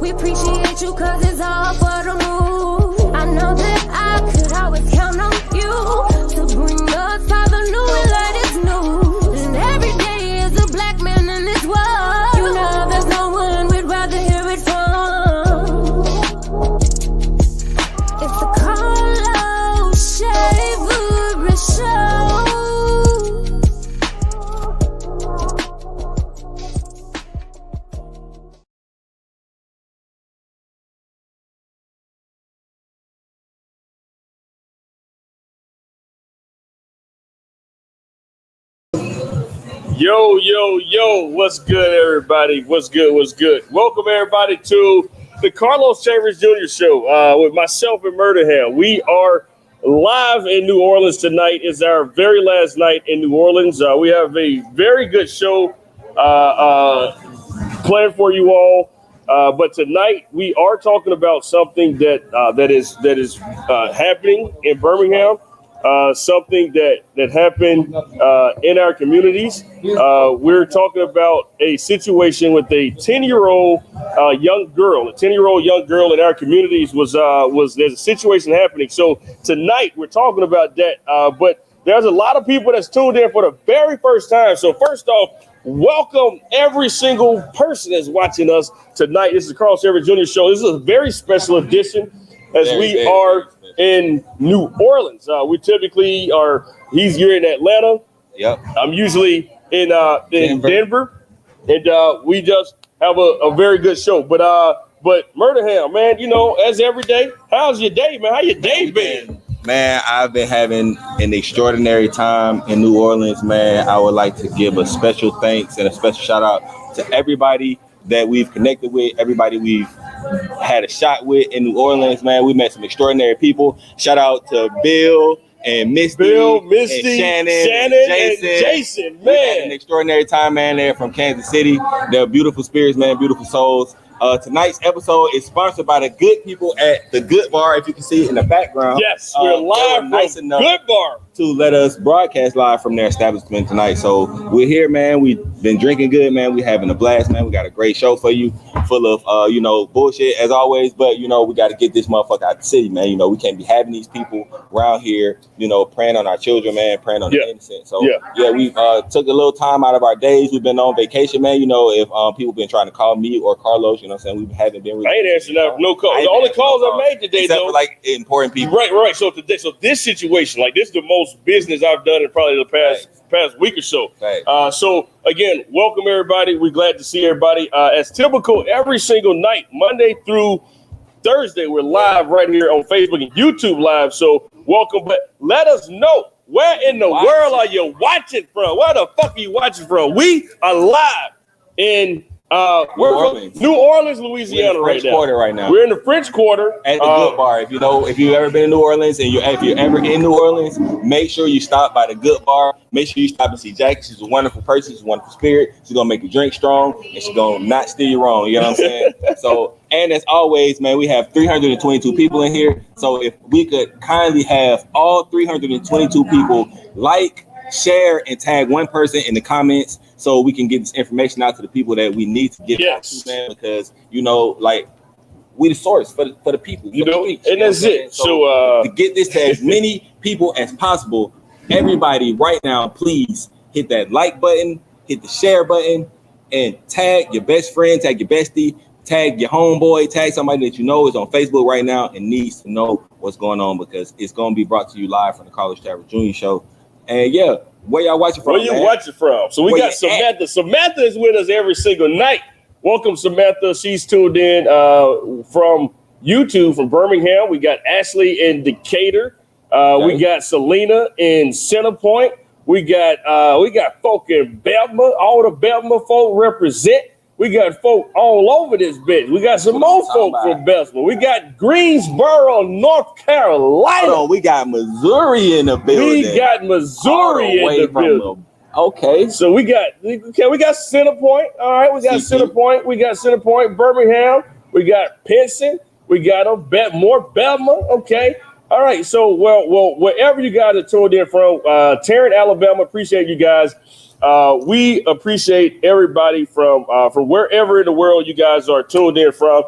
We appreciate you cause it's all for the move. I know that I could always count on you to bring us all the new and latest news. And every day is a black man in this world. You know there's no one we'd rather hear it from. It's the Carlos Chaverst Show. Yo, what's good, everybody? What's good? Welcome, everybody, to the Carlos Chaverst Jr. Show with myself and Murdaham. We are live in New Orleans tonight. It's our very last night in New Orleans. We have a very good show planned for you all. But tonight we are talking about something that is happening in Birmingham. Something that happened in our communities. We're talking about a situation with a 10-year-old young girl. A 10-year-old young girl in our communities was there's a situation happening. So tonight we're talking about that. But there's a lot of people that's tuned in for the very first time. So first off, welcome every single person that's watching us tonight. This is the Carlos Chaverst Jr. Show. This is a very special edition as we are in New Orleans. We typically are, you're in Atlanta. Yep. I'm usually in Denver. And we just have a very good show. But Murdaham, man, you know, as every day, how's your day, man? How your day been? Man, I've been having an extraordinary time in New Orleans, man. I would like to give a special thanks and a special shout out to everybody that we've connected with, everybody we've had a shot with in New Orleans, man. We met some extraordinary people. Shout out to Bill and Misty, and Shannon and Jason. Man, we had an extraordinary time, man. They're from Kansas City. They're beautiful spirits, man, beautiful souls. Tonight's episode is sponsored by the good people at the Good Bar. If you can see it in the background. Yes, we're live from Good Bar to let us broadcast live from their establishment tonight. So we're here, man. We've been drinking good, man. We're having a blast, man. We got a great show for you, full of bullshit as always. But we got to get this motherfucker out the city, man. We can't be having these people around here, preying on our children, man, preying on the innocent. So we took a little time out of our days. We've been on vacation, man. If people been trying to call me or Carlos, you know what I'm saying, we haven't been. I ain't answering no calls. The only calls I made today, except though, for like important people. Right. So this situation, like this, is the most business I've done in probably the past week or so. Right. So again, welcome everybody. We're glad to see everybody. As typical, every single night, Monday through Thursday, we're live right here on Facebook and YouTube Live. So welcome, but let us know where in the world are you watching from? Where the fuck are you watching from? We are live in New Orleans, Louisiana French Quarter right now. We're in the French Quarter at the Good Bar. If you've ever been in New Orleans and if you're ever in New Orleans, make sure you stop by the Good Bar. Make sure you stop and see Jackie. She's a wonderful person. She's a wonderful spirit. She's gonna make you drink strong and she's gonna not steer you wrong. You know what I'm saying? So, and as always, man, we have 322 people in here. So if we could kindly have all 322 people share and tag one person in the comments so we can get this information out to the people that we need to get out to, man, because we the source for the people, and that's it. So to get this to as many people as possible, everybody right now, please hit that like button, hit the share button, and tag your best friend, tag your bestie, tag your homeboy, tag somebody that you know is on Facebook right now and needs to know what's going on, because it's going to be brought to you live from the Carlos Chaverst Jr. Show. And where y'all watching from? Where you watching from? So we got Samantha. Samantha is with us every single night. Welcome, Samantha. She's tuned in from YouTube, from Birmingham. We got Ashley in Decatur. We got Selena in Centerpoint. We got folk in Belma. All the Belma folk represent. We got folk all over this bitch. We got some more folk from Bessemer. We got Greensboro, North Carolina. Oh, we got Missouri in the building. Okay. So we got Centerpoint. All right, we got Centerpoint. We got Centerpoint, Birmingham. We got Pinson. We got more Belma. Okay. All right. So well, wherever you guys are tuned in from, Tarrant, Alabama. Appreciate you guys. We appreciate everybody from wherever in the world you guys are tuned in from.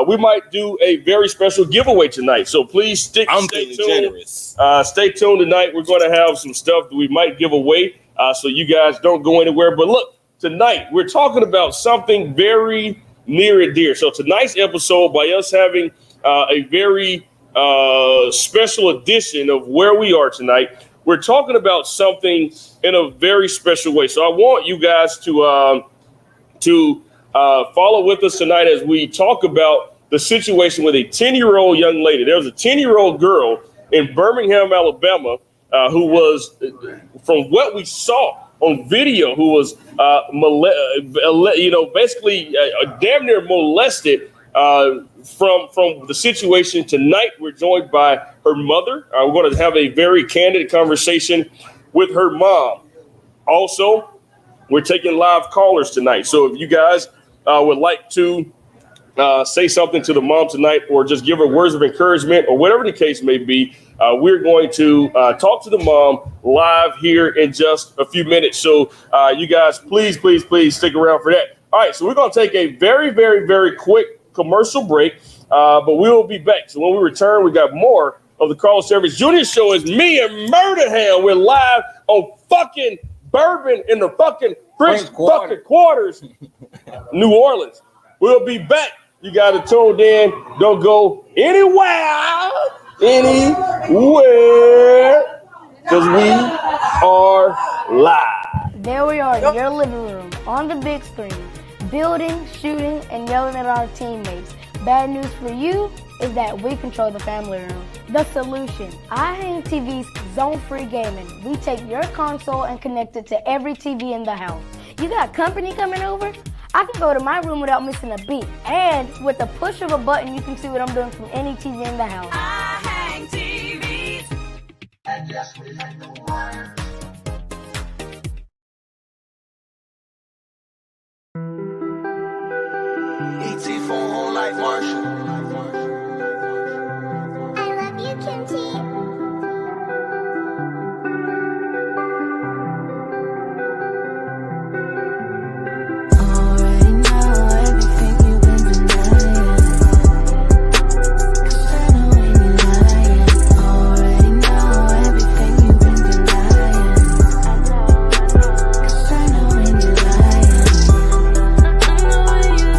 We might do a very special giveaway tonight, so please stay tuned. Generous. Stay tuned tonight. We're going to have some stuff that we might give away, so you guys don't go anywhere. But look, tonight we're talking about something very near and dear. So tonight's episode, by us having a very special edition of where we are tonight, we're talking about something in a very special way. So I want you guys to follow with us tonight as we talk about the situation with a 10-year-old young lady. There was a 10-year-old girl in Birmingham, Alabama, who was, from what we saw on video, who was, basically damn near molested. From the situation tonight, we're joined by her mother. We're going to have a very candid conversation with her mom. Also, we're taking live callers tonight. So if you guys would like to say something to the mom tonight, or just give her words of encouragement, or whatever the case may be, we're going to talk to the mom live here in just a few minutes. So you guys, please stick around for that. All right, so we're going to take a very, very, very quick commercial break, but we will be back. So when we return, we got more of the Carlos Chaverst Jr. Show. Is me and Murdaham. We're live on fucking Bourbon in the fucking French fucking Quarters, New Orleans. We'll be back. You got to tune in. Don't go anywhere, because we are live. There we are in your living room, on the big screen, building, shooting, and yelling at our teammates. Bad news for you is that we control the family room. The solution: iHang TV's Zone-Free Gaming. We take your console and connect it to every TV in the house. You got company coming over? I can go to my room without missing a beat. And with the push of a button, you can see what I'm doing from any TV in the house. iHang TVs. And yes, we hang the wire. ET phone home like Marshall. I love you, Kimchi. Already know everything you've been denying. 'Cause I know when you're lying. Already know everything you've been denying. 'Cause I know when you're lying. I know when you're lying.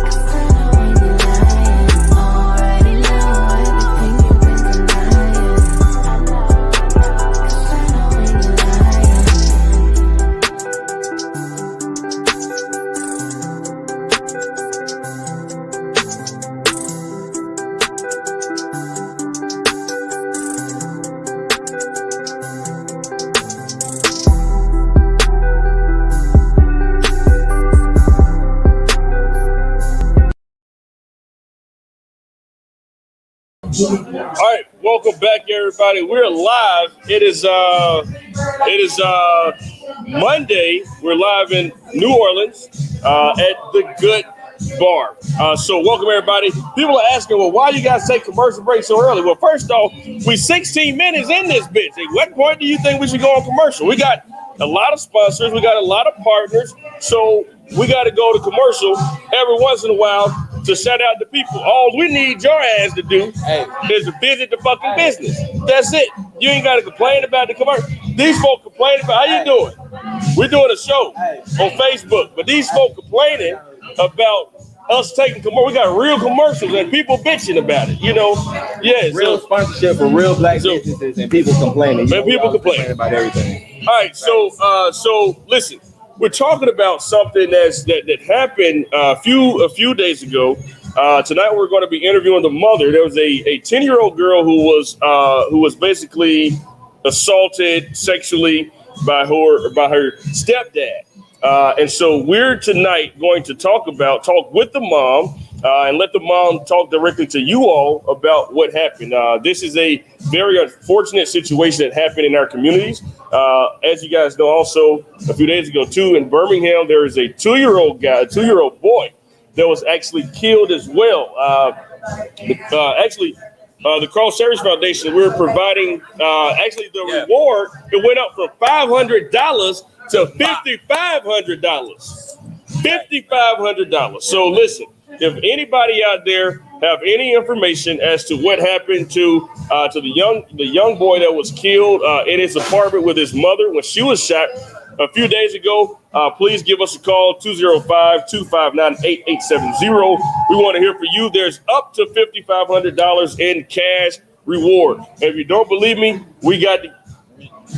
'Cause I know when you're lying. Already know everything you've been denying. 'Cause I know when you're lying. All right, welcome back, everybody. We're live. It is Monday. We're live in New Orleans at the Good Bar. So welcome, everybody. People are asking, well, why you guys take commercial breaks so early? Well, first off, we 16 minutes in this bitch. At what point do you think we should go on commercial? We got a lot of sponsors. We got a lot of partners. So we got to go to commercial every once in a while to shout out to people. All we need your ass to do is to visit the fucking business. That's it. You ain't got to complain about the commercial. These folk complaining about, how you doing? We're doing a show on Facebook, but these folk complaining about us taking commercials. We got real commercials and people bitching about it, you know? Yeah. Real sponsorship for real black businesses and people complaining. And people complaining about everything. All right, so listen, we're talking about something that happened a few days ago. Tonight we're going to be interviewing the mother. There was a 10-year-old girl who was basically assaulted sexually by her stepdad. And so we're tonight going to talk with the mom and let the mom talk directly to you all about what happened. This is a very unfortunate situation that happened in our communities. As you guys know, also a few days ago too, in Birmingham, there is a 2-year-old boy that was actually killed as well. Actually, the Cross Service Foundation, we're providing actually the reward. It went up from $500 to $5,500. $5,500. So listen, if anybody out there have any information as to what happened to the young boy that was killed in his apartment with his mother when she was shot a few days ago, please give us a call, 205-259-8870. We want to hear from you. There's up to $5,500 in cash reward. If you don't believe me, we got to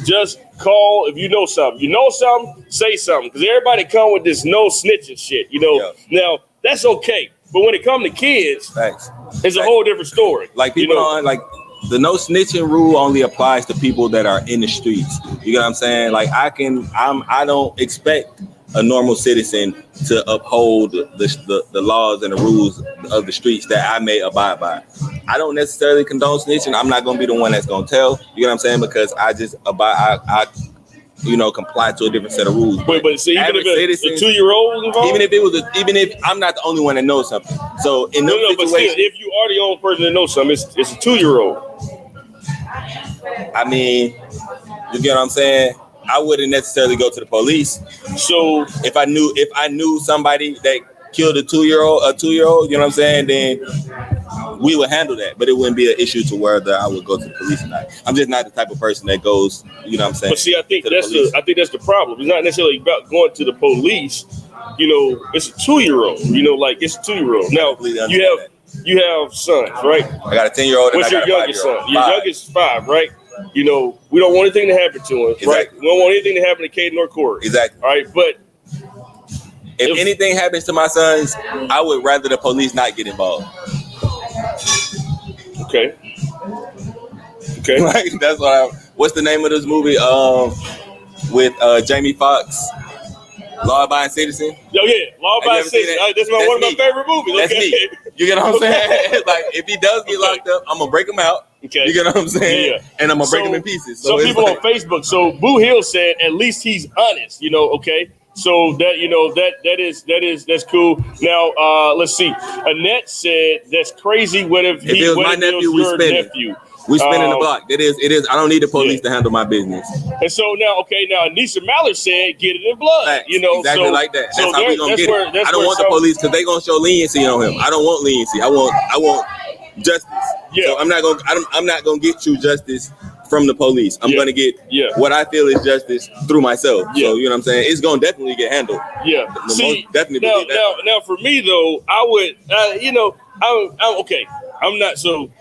just call if you know something. You know something, say something. Because everybody come with this no snitching shit, you know. Yeah. Now, that's okay. But when it comes to kids, Thanks. It's a whole different story. Like people on like the no snitching rule only applies to people that are in the streets. You get what I'm saying? Like I don't expect a normal citizen to uphold the laws and the rules of the streets that I may abide by. I don't necessarily condone snitching. I'm not going to be the one that's going to tell. You get what I'm saying? Because I just abide. I comply to a different set of rules. But see, even if it's a 2-year-old involved? even if I'm not the only one that knows something. So in those situations, but still, if you are the only person that knows something, it's a 2-year-old. I mean, you get what I'm saying? I wouldn't necessarily go to the police. So if I knew somebody that killed a 2-year-old, you know what I'm saying, then we would handle that. But it wouldn't be an issue to whether I would go to the police or not. I'm just not the type of person that goes, you know what I'm saying. But see, I think that's the problem. It's not necessarily about going to the police. You know, it's a 2-year-old. You know, like it's a 2-year-old. Now you have sons, right? I got a 10-year-old. What's your youngest son? Your youngest is 5, right? You know, we don't want anything to happen to him, exactly. Right? We don't want anything to happen to Caden or Corey. Exactly. All right, but if anything happens to my sons, I would rather the police not get involved. Okay. Like that's what's the name of this movie? With Jamie Foxx, Law Abiding Citizen. Oh yeah, Law Abiding Citizen. That's one of my favorite movies. That's me. You get what I'm saying? Like if he does get locked up, I'm gonna break him out. Okay. You get what I'm saying? Yeah. And I'm gonna break him in pieces. So some people on Facebook. So Boo Hill said, at least he's honest. You know, okay. So that that's cool. Now let's see. Annette said that's crazy. What if it was my nephew? We spinning the block. It is. I don't need the police to handle my business. And so now Anisha Mallard said, get it in blood. Facts. You know, exactly like that. That's how we gonna get it. I don't want the police because they gonna show leniency on him. I don't want leniency. I want justice. Yeah. So I'm not gonna get true justice from the police. I'm gonna get what I feel is justice through myself. Yeah. So you know what I'm saying? It's gonna definitely get handled. Yeah. See, definitely. Now for me though, I would I'm okay. I'm not so.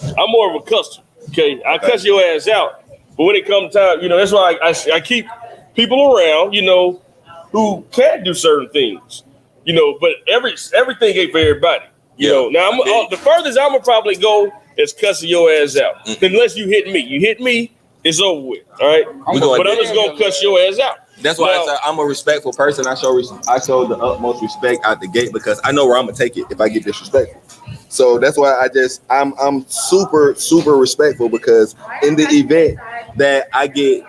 I'm more of a cusser. Okay, I cuss your ass out. But when it comes time, you know, that's why I keep people around, you know, who can't do certain things. You know, but everything ain't for everybody. You know, now the furthest I'm gonna probably go is cussing your ass out. Unless you hit me. You hit me, it's over with. All right. But I'm just gonna cuss your ass out. That's why I say I'm a respectful person. I show the utmost respect out the gate because I know where I'm gonna take it if I get disrespectful. So that's why I'm super, super respectful because in the event that I get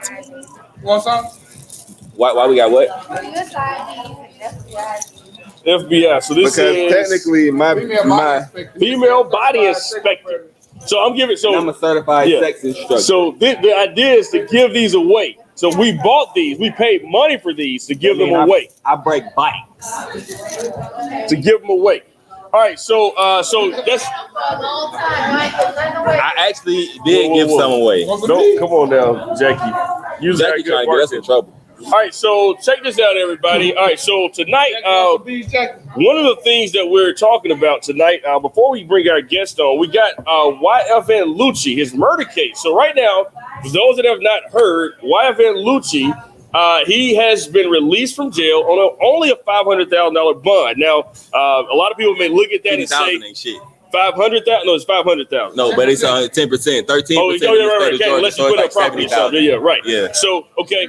why we got what? FBI. So this because is technically my female body inspector. So I'm a certified sex instructor. So the idea is to give these away. So we bought these. We paid money for these to give them away. I break bikes to give them away. All right, so that's. I actually did give some away. No, come on now, Jackie. Jackie trying to get us in trouble. All right, so check this out, everybody. All right, so tonight, one of the things that we're talking about tonight, before we bring our guest on, we got YFN Lucci, his murder case. So right now, for those that have not heard, YFN Lucci, he has been released from jail on only a $500,000 bond. Now, a lot of people may look at that and say, ain't shit. 500,000? No, it's 500,000. No, but it's 10%, 13%. Oh, right. Okay, unless you put up property something. Yeah, right. Yeah. So, okay.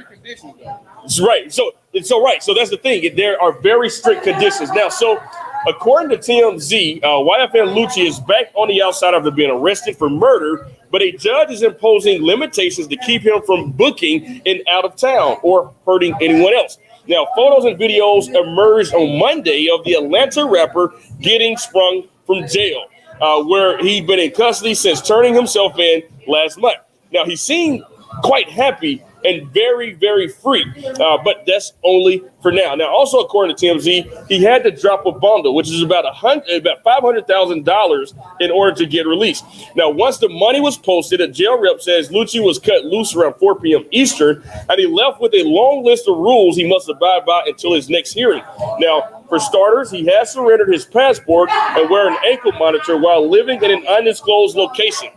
Right. So that's the thing. There are very strict conditions. Now, so according to TMZ, YFN Lucci is back on the outside after being arrested for murder, but a judge is imposing limitations to keep him from booking in out of town or hurting anyone else. Now, photos and videos emerged on Monday of the Atlanta rapper getting sprung from jail. where he'd been in custody since turning himself in last month. Now, he seemed quite happy and very, very free, but that's only for now. Now, also according to TMZ, he had to drop a bundle, which is about $500,000 in order to get released. Now, once the money was posted, a jail rep says Lucci was cut loose around 4 p.m. Eastern, and he left with a long list of rules he must abide by until his next hearing. Now, for starters, he has surrendered his passport and wear an ankle monitor while living in an undisclosed location.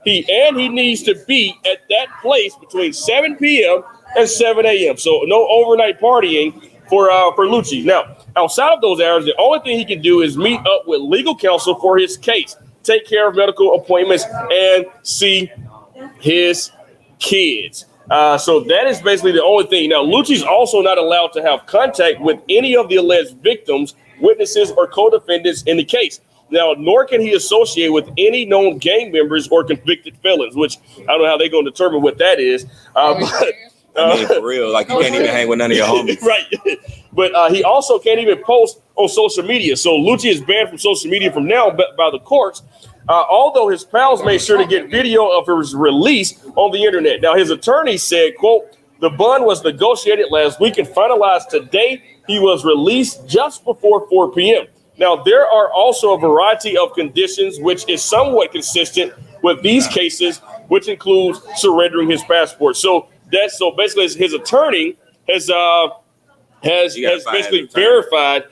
He needs to be at that place between 7 p.m. and 7 a.m. So no overnight partying for Lucci. Now, outside of those hours, the only thing he can do is meet up with legal counsel for his case, take care of medical appointments, and see his kids. So that is basically the only thing. Now, Lucci's also not allowed to have contact with any of the alleged victims, witnesses, or co-defendants in the case. Now, nor can he associate with any known gang members or convicted felons, which I don't know how they're going to determine what that is. I mean, for real, like you can't even hang with none of your homies. Right. But he also can't even post on social media. So Lucci is banned from social media from now by the courts, although his pals made sure to get video of his release on the internet. Now, his attorney said, quote, the bond was negotiated last week and finalized today. He was released just before 4 p.m. Now, there are also a variety of conditions, which is somewhat consistent with these cases, which includes surrendering his passport. So basically his attorney has basically verified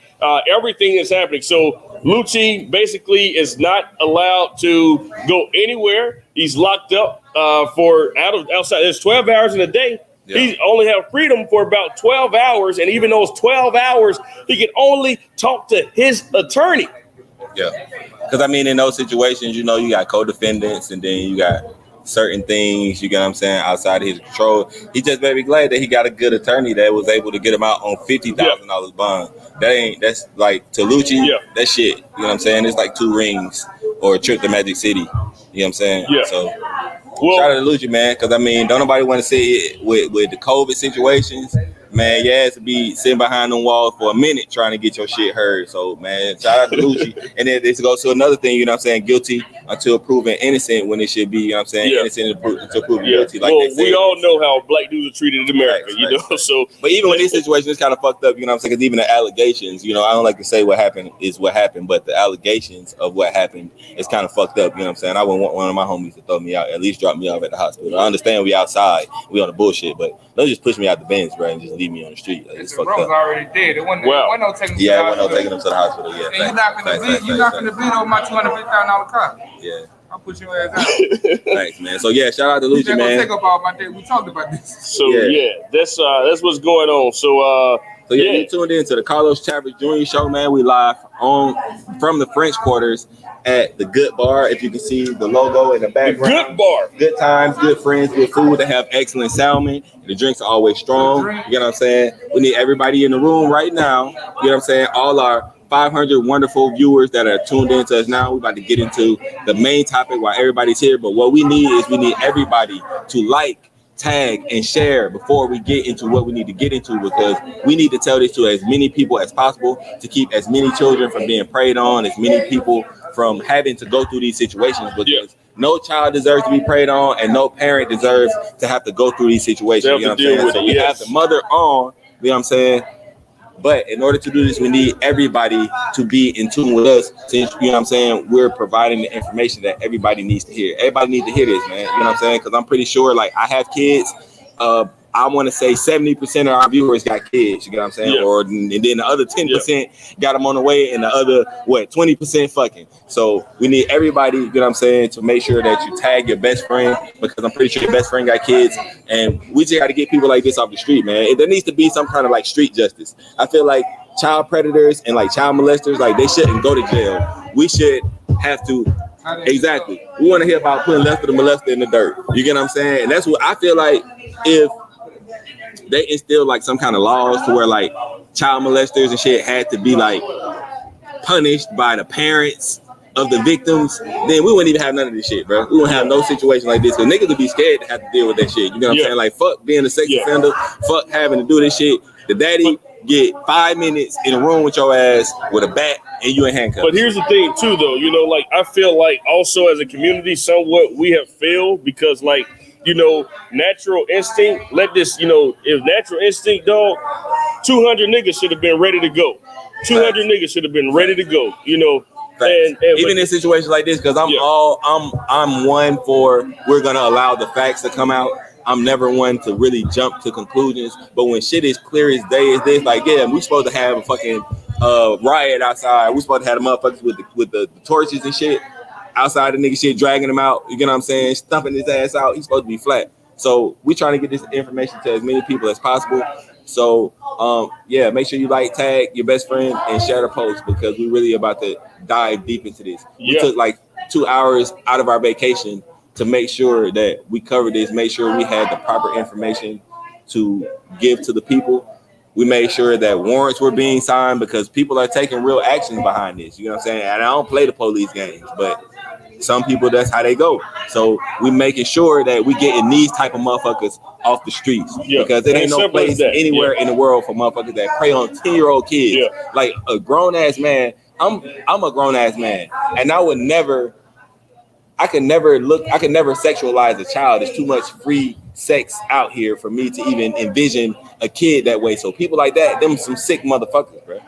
everything that's happening. So Lucci basically is not allowed to go anywhere. He's locked up outside. There's 12 hours in a day. Yeah. He only have freedom for about 12 hours, and even those 12 hours, he can only talk to his attorney. Yeah, because I mean, in those situations, you know, you got co-defendants, and then you got certain things, you get what I'm saying, outside of his control. He just very glad that he got a good attorney that was able to get him out on $50,000 bond. That's like, to Lucci, that shit, you know what I'm saying? It's like 2 rings or a trip to Magic City. You know what I'm saying? Yeah. So shout out to Lucci, man, because I mean, don't nobody want to see it with the COVID situations. Man, your ass to be sitting behind them walls for a minute trying to get your shit heard. So, man, shout out to Lucci. And then this goes to another thing, you know what I'm saying, guilty until proven innocent when it should be, you know what I'm saying, innocent until proven guilty. Like they said. We all know how black dudes are treated in America, know. So, but even with this situation, it's kind of fucked up, you know what I'm saying, because even the allegations, you know, I don't like to say what happened is what happened, but the allegations of what happened is kind of fucked up, you know what I'm saying. I wouldn't want one of my homies to throw me out, at least drop me off at the hospital. I understand we outside, we on the bullshit, but don't just push me out the bench, bro, and just leave me on the street. Like, it's fucked up. Already dead. It wasn't no taking him to the hospital. Yeah, and you're not gonna beat over my $250,000 car. Yeah, I'll put your ass out. Thanks, man. So yeah, shout out to Lucci, man. Take up all my day. We talked about this. So that's what's going on. So you tuned in to the Carlos Chaverst Jr. Show, man. We live from the French Quarters at the Good Bar. If you can see the logo in the background. The Good Bar. Good times, good friends, good food. They have excellent salmon. The drinks are always strong. You get what I'm saying? We need everybody in the room right now. You know what I'm saying? All our 500 wonderful viewers that are tuned in to us now. We're about to get into the main topic while everybody's here. But what we need everybody to like, tag, and share before we get into what we need to get into, because we need to tell this to as many people as possible to keep as many children from being preyed on, as many people from having to go through these situations, because no child deserves to be preyed on and no parent deserves to have to go through these situations. You know what I'm saying? So we have the mother on, you know what I'm saying? But in order to do this, we need everybody to be in tune with us, since, you know what I'm saying, we're providing the information that everybody needs to hear. Everybody needs to hear this, man. You know what I'm saying? Because I'm pretty sure, like, I have kids. I want to say 70% of our viewers got kids, you get what I'm saying? Yeah. And then the other 10% got them on the way, and the other, 20% fucking. So we need everybody, you know what I'm saying, to make sure that you tag your best friend, because I'm pretty sure your best friend got kids, and we just got to get people like this off the street, man. There needs to be some kind of, like, street justice. I feel like child predators and, like, child molesters, like, they shouldn't go to jail. We should have to. Exactly. We want to hear about putting Lester the molester in the dirt. You get what I'm saying? And that's what I feel like, if they instill like some kind of laws to where like child molesters and shit had to be like punished by the parents of the victims, then we wouldn't even have none of this shit, bro. We wouldn't have no situation like this, because niggas would be scared to have to deal with that shit. You know what I'm saying? Like, fuck being a sex offender, fuck having to do this shit. The daddy get 5 minutes in a room with your ass with a bat and you in handcuffs. But here's the thing too, though. You know, like I feel like also as a community, somewhat we have failed because, like, you know, natural instinct. Let this, you know, if natural instinct, dog, 200 niggas should have been ready to go. 200 niggas should have been ready to go. You know. And even in situations like this, because I'm one for we're gonna allow the facts to come out. I'm never one to really jump to conclusions. But when shit is clear as day as this, like, yeah, we supposed to have a fucking riot outside. We supposed to have the motherfuckers with the torches and shit outside the nigga shit, dragging him out. You get what I'm saying? Stumping his ass out. He's supposed to be flat. So we trying to get this information to as many people as possible. So yeah, make sure you like, tag your best friend, and share the post because we really about to dive deep into this. We took like 2 hours out of our vacation to make sure that we covered this, make sure we had the proper information to give to the people. We made sure that warrants were being signed because people are taking real action behind this. You know what I'm saying? And I don't play the police games, but some people, that's how they go. So we making sure that we getting these type of motherfuckers off the streets because there ain't no place anywhere in the world for motherfuckers that prey on 10-year-old kids. Like a grown ass man, I'm a grown ass man, and I could never sexualize a child. There's too much free sex out here for me to even envision a kid that way. So people like that, them some sick motherfuckers, bro.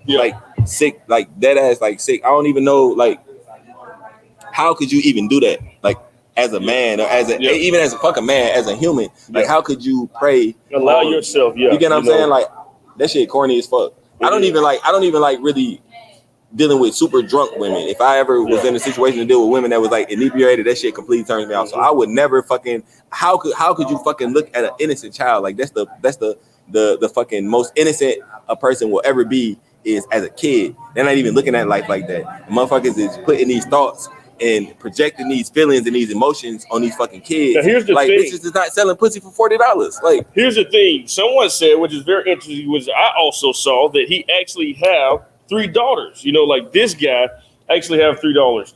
Like sick, like dead ass, like sick. I don't even know, like, how could you even do that? Like as a man, or as a even as a fucking man, as a human, like how could you pray? Allow yourself, You get what I'm saying? Like that shit corny as fuck. I don't even like really dealing with super drunk women. If I ever was in a situation to deal with women that was like inebriated, that shit completely turns me off. So I would never fucking. How could you fucking look at an innocent child? Like that's the fucking most innocent a person will ever be is as a kid. They're not even looking at life like that. The motherfuckers is putting these thoughts and projecting these feelings and these emotions on these fucking kids. Now here's the like thing. bitches is not selling pussy for $40. Like here's the thing. Someone said, which is very interesting, was I also saw that he actually have 3 daughters. You know, like this guy actually have three daughters.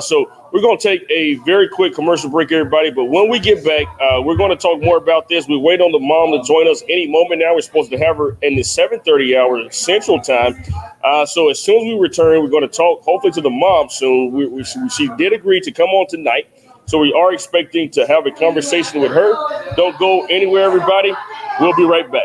So we're going to take a very quick commercial break, everybody. But when we get back, we're going to talk more about this. We wait on the mom to join us any moment now. We're supposed to have her in the 7:30 hour Central Time. So as soon as we return, we're going to talk hopefully to the mom soon. She did agree to come on tonight. So we are expecting to have a conversation with her. Don't go anywhere, everybody. We'll be right back.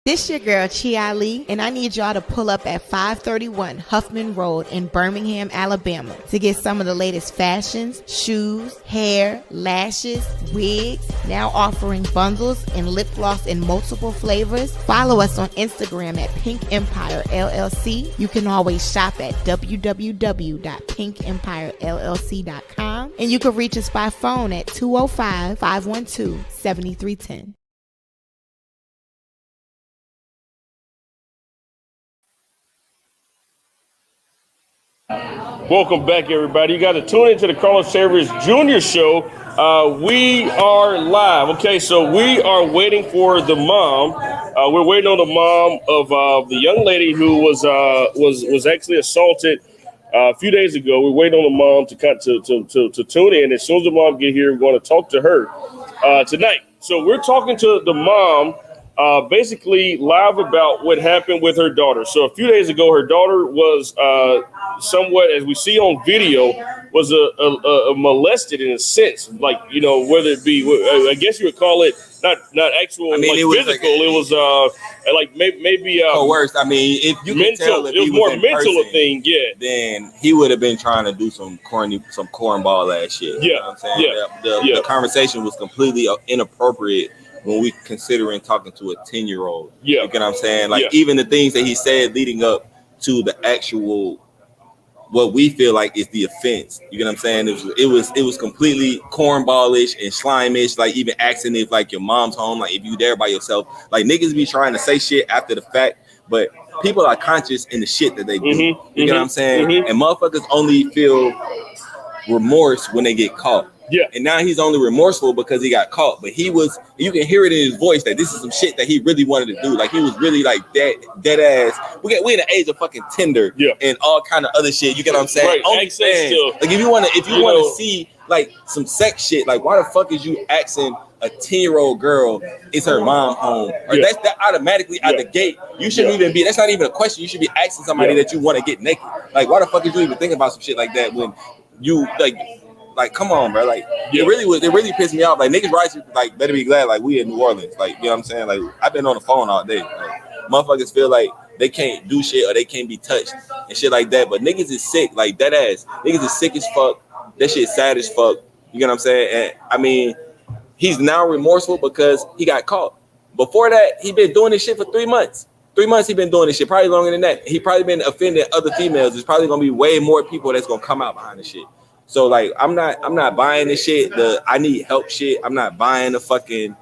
This your girl, Chia Lee, and I need y'all to pull up at 531 Huffman Road in Birmingham, Alabama to get some of the latest fashions, shoes, hair, lashes, wigs, now offering bundles and lip gloss in multiple flavors. Follow us on Instagram at Pink Empire LLC. You can always shop at www.pinkempirellc.com, and you can reach us by phone at 205-512-7310. Welcome back, everybody. You got to tune into the Carlos Chaverst Jr. Show. We are live. Okay, so we are waiting for the mom. We're waiting on the mom of the young lady who was actually assaulted a few days ago. We're waiting on the mom to tune in. As soon as the mom get here, we're going to talk to her tonight. So we're talking to the mom basically live about what happened with her daughter. So a few days ago, her daughter was somewhat, as we see on video, was a molested in a sense, like, you know, whether it be, I guess you would call it not actual, I mean, like, it physical. Like, it was like maybe coerced. I mean, if you mental, can tell if it was he more was in mental person, thing, yeah. Then he would have been trying to do some cornball ass shit. You know what I'm saying? The conversation was completely inappropriate when we considering talking to a 10-year-old. Yeah. You get what I'm saying? Like, even the things that he said leading up to the actual, what we feel like is the offense. You get what I'm saying? It was completely cornballish and slimish, like even asking if like your mom's home, like if you there by yourself. Like, niggas be trying to say shit after the fact, but people are conscious in the shit that they do. You get what I'm saying? And motherfuckers only feel remorse when they get caught. Yeah. And now he's only remorseful because he got caught. But you can hear it in his voice that this is some shit that he really wanted to do. Like, he was really like dead ass. We in the age of fucking Tinder and all kind of other shit. You get what I'm saying? Right. Only fans. Like, if you want to see like some sex shit, like, why the fuck is you asking a 10-year-old girl is her mom home? Or that automatically out the gate. You shouldn't even be. That's not even a question. You should be asking somebody that you want to get naked. Like, why the fuck is you even thinking about some shit like that when you like, come on, bro. Like, it really pissed me off. Like, niggas right, like, better be glad, like, we in New Orleans. Like, you know what I'm saying? Like, I've been on the phone all day. Like, motherfuckers feel like they can't do shit or they can't be touched and shit like that. But niggas is sick, like, dead ass. Niggas is sick as fuck. That shit sad as fuck. You get what I'm saying? And I mean, he's now remorseful because he got caught. Before that, he been doing this shit for 3 months. 3 months he been doing this shit, probably longer than that. He probably been offending other females. There's probably gonna be way more people that's gonna come out behind this shit. So, like, I'm not buying this shit. The I need help shit. I'm not buying the fucking.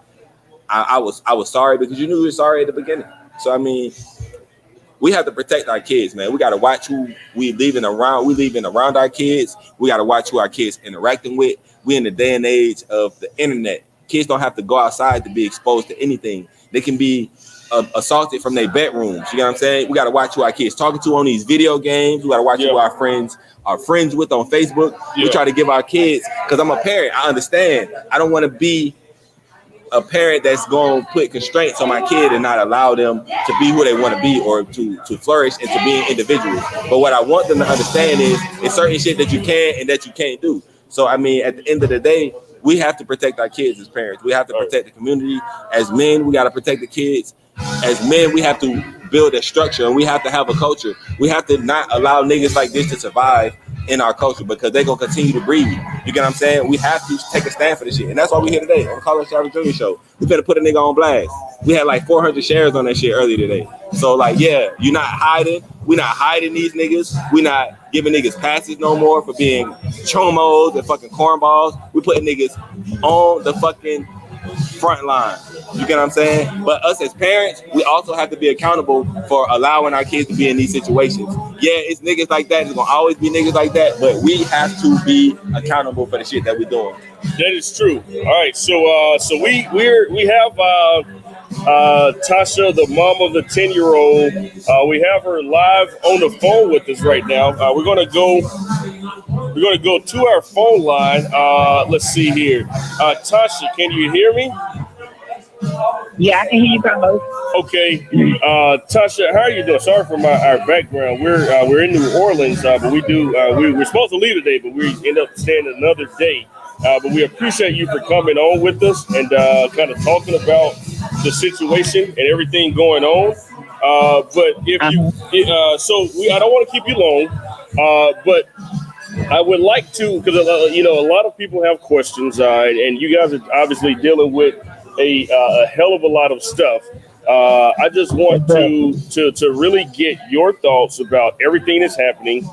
I was sorry because you knew you were sorry at the beginning. So, I mean, we have to protect our kids, man. We got to watch who we leaving around. We leaving around our kids. We got to watch who our kids interacting with. We in the day and age of the internet. Kids don't have to go outside to be exposed to anything. They can be assaulted from their bedrooms. You know what I'm saying? We got to watch who our kids talking to on these video games. We got to watch who our friends are friends with on Facebook. We try to give our kids, because I'm a parent, I understand. I don't want to be a parent that's going to put constraints on my kid and not allow them to be who they want to be or to flourish and to be individuals. But what I want them to understand is it's certain shit that you can and that you can't do. So, I mean, at the end of the day, we have to protect our kids as parents. We have to protect the community. As men, we got to protect the kids. As men, we have to build a structure and we have to have a culture. We have to not allow niggas like this to survive in our culture because they're going to continue to breed. You get what I'm saying? We have to take a stand for this shit. And that's why we're here today on the Call Us Chaverst Jr. show. We better put a nigga on blast. We had like 400 shares on that shit earlier today. So, like, yeah, you're not hiding. We're not hiding these niggas. We're not giving niggas passes no more for being chomos and fucking cornballs. We putting niggas on the fucking front line. You get what I'm saying? But us as parents, we also have to be accountable for allowing our kids to be in these situations. Yeah, it's niggas like that. There's gonna always be niggas like that, but we have to be accountable for the shit that we're doing. That is true. All right, so we have Tasha, the mom of the 10-year-old. We have her live on the phone with us right now. We're gonna go to our phone line. Let's see here. Tasha, can you hear me? Yeah, I can hear you, Carlos. Okay, Tasha, how are you doing? Sorry for our background. We're in New Orleans, but we're supposed to leave today, but we end up staying another day. But we appreciate you for coming on with us and kind of talking about the situation and everything going on. But if you, I don't want to keep you long, but I would like to, because a lot of people have questions, and you guys are obviously dealing with a hell of a lot of stuff. I just want to really get your thoughts about everything that's happening,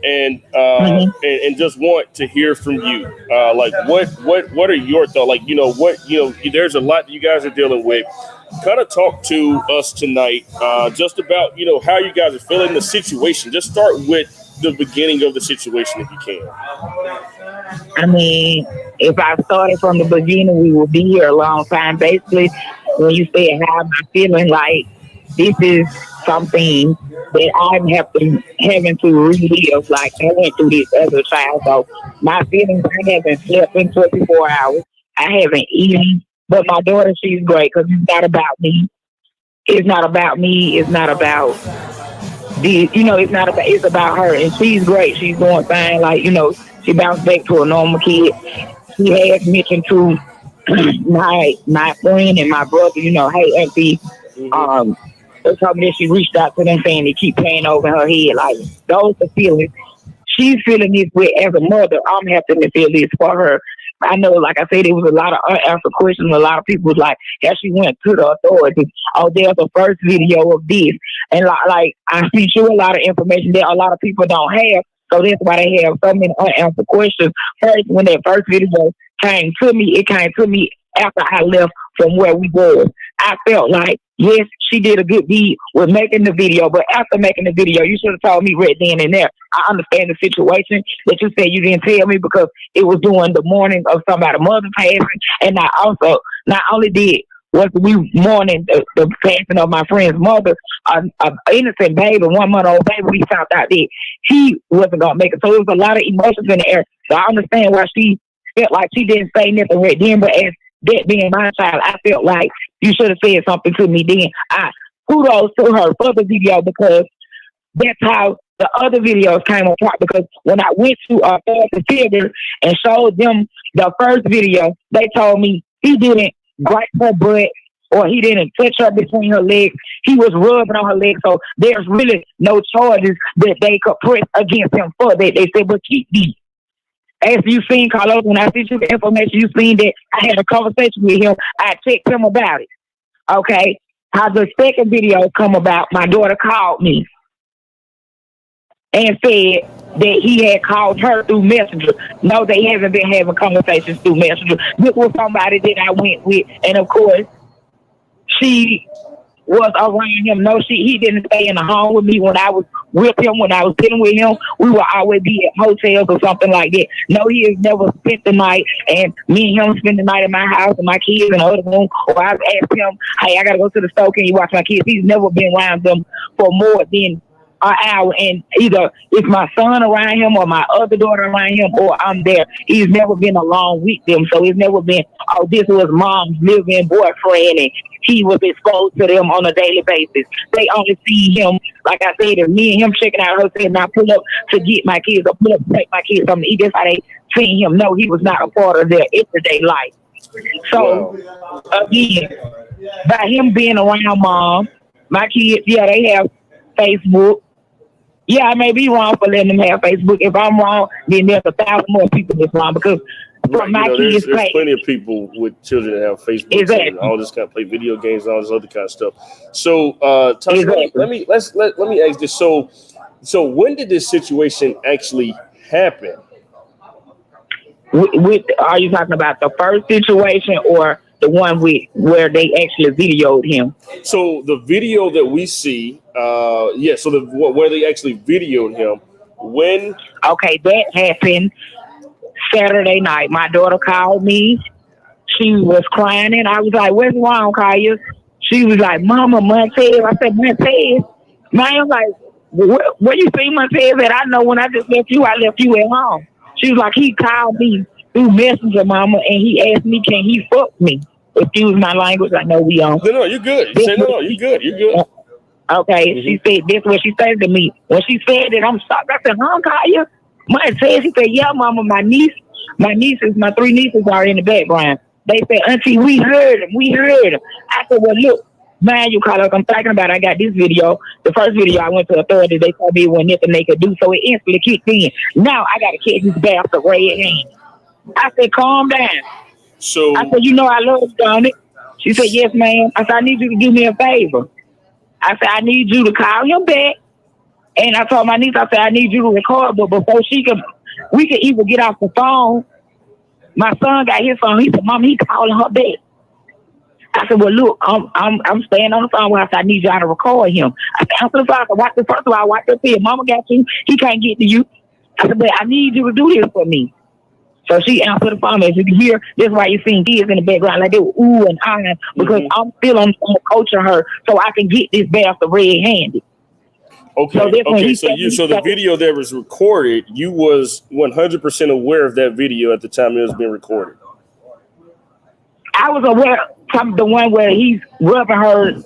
and just want to hear from you. Like what are your thoughts? Like, there's a lot that you guys are dealing with. Kind of talk to us tonight, just about how you guys are feeling the situation. Just start with the beginning of the situation if you can. I mean, if I started from the beginning, we would be here a long time. Basically, when you say how am I feeling, like this is something that I'm having to relive. Like I went through this as a child, so my feelings, I haven't slept in 24 hours. I haven't eaten But my daughter, she's great because it's not about me. It's not about me. It's not about it's not about. It's about her, and she's great. She's doing fine. Like she bounced back to a normal kid. She has mentioned to my friend and my brother, hey auntie, Mm-hmm. they told me that she reached out to them saying they keep playing over her head. Like those are feelings she's feeling this way as a mother. I'm having to feel this for her. I know, like I said, there was a lot of unanswered questions. A lot of people was like, as she went to the authorities, oh, there's a first video of this. And like I see you a lot of information that a lot of people don't have. So that's why they have so many unanswered questions. First, when that first video came to me, it came to me after I left from where we were. I felt like, yes, she did a good deed with making the video, but after making the video, you should have told me right then and there. I understand the situation that you said you didn't tell me because it was during the morning of somebody's mother passing, and I also not only did was we mourning the passing of my friend's mother, an innocent baby, 1 month old baby. We found out that he wasn't gonna make it, so it was a lot of emotions in the air. So I understand why she felt like she didn't say nothing right then, but as that being my child, I felt like you should have said something to me then. I kudos to her for the video because that's how the other videos came apart. Because when I went to the theater and showed them the first video, they told me he didn't gripe her butt or he didn't touch her between her legs. He was rubbing on her legs. So there's really no charges that they could press against him for that. They said, but keep these. As you seen, Carlos, when I sent you the information, you seen that I had a conversation with him. I text him about it. Okay? How the second video come about, my daughter called me and said that he had called her through Messenger. No, they haven't been having conversations through Messenger. This was somebody that I went with, and of course, she was around him. No, he didn't stay in the home with me when I was with him. When I was sitting with him, we would always be at hotels or something like that. No, he has never spent the night, and me and him spend the night in my house and my kids in the other room. Or I've asked him, hey, I got to go to the store. Can you watch my kids? He's never been around them for more than an hour, and either it's my son around him or my other daughter around him or I'm there. He's never been alone with them, so it's never been, oh, this was mom's living boyfriend and he was exposed to them on a daily basis. They only see him, like I said, if me and him checking out hotel and I pull up to get my kids or pull up to take my kids something to eat. That's how they seen him. No, he was not a part of their everyday life. So again, by him being around mom, my kids, yeah, they have Facebook. Yeah, I may be wrong for letting them have Facebook. If I'm wrong, then there's 1,000 more people that's wrong because from my kids' there's plenty of people with children that have Facebook exactly. and all this kind of play video games and all this other kind of stuff. So, Tasha, exactly. let me ask this. So when did this situation actually happen? Are you talking about the first situation or the one where they actually videoed him? So the video that we see, so where they actually videoed him, when? Okay, that happened Saturday night. My daughter called me. She was crying, and I was like, "What's wrong, Kaya?" She was like, "Mama, Montez." I said, "Montez." I'm like, where you see Montez at? I know when I just left you at home. She was like, he called me through Messenger, Mama, and he asked me, can he fuck me? Excuse my language. I know we on. No, you're good. You say no, you're good. You're good. Okay, mm-hmm. She said this what she said to me. When she said it, I'm shocked. I said, huh, Kaya? Montez, she said, yeah, Mama, my three nieces are in the background. They said, Auntie, we heard him. I said, well, look, man, you call us. I'm talking about I got this video. The first video I went to authority, they told me it wasn't nothing they could do, so it instantly kicked in. Now I got to catch this bastard red hand. I said, calm down. So I said, you know I love you, don't it? She said, yes, ma'am. I said, I need you to do me a favor. I said, I need you to call him back. And I told my niece, I said, I need you to record, but before we could even get off the phone, my son got his phone. He said, Mom, he calling her back. I said, well, look, I'm staying on the phone with her. I said, I need y'all to record him. I said, answer the phone. I said, watch this. First of all, watch this here. Mama got you. He can't get to you. I said, but I need you to do this for me. So she answered the phone. As you can hear, that's why you're seeing kids in the background like they were ooh and ah, because I'm still on coaching her so I can get this bastard red-handed. Okay. So the video that was recorded, you was 100% aware of that video at the time it was being recorded. I was aware from the one where he's rubbing her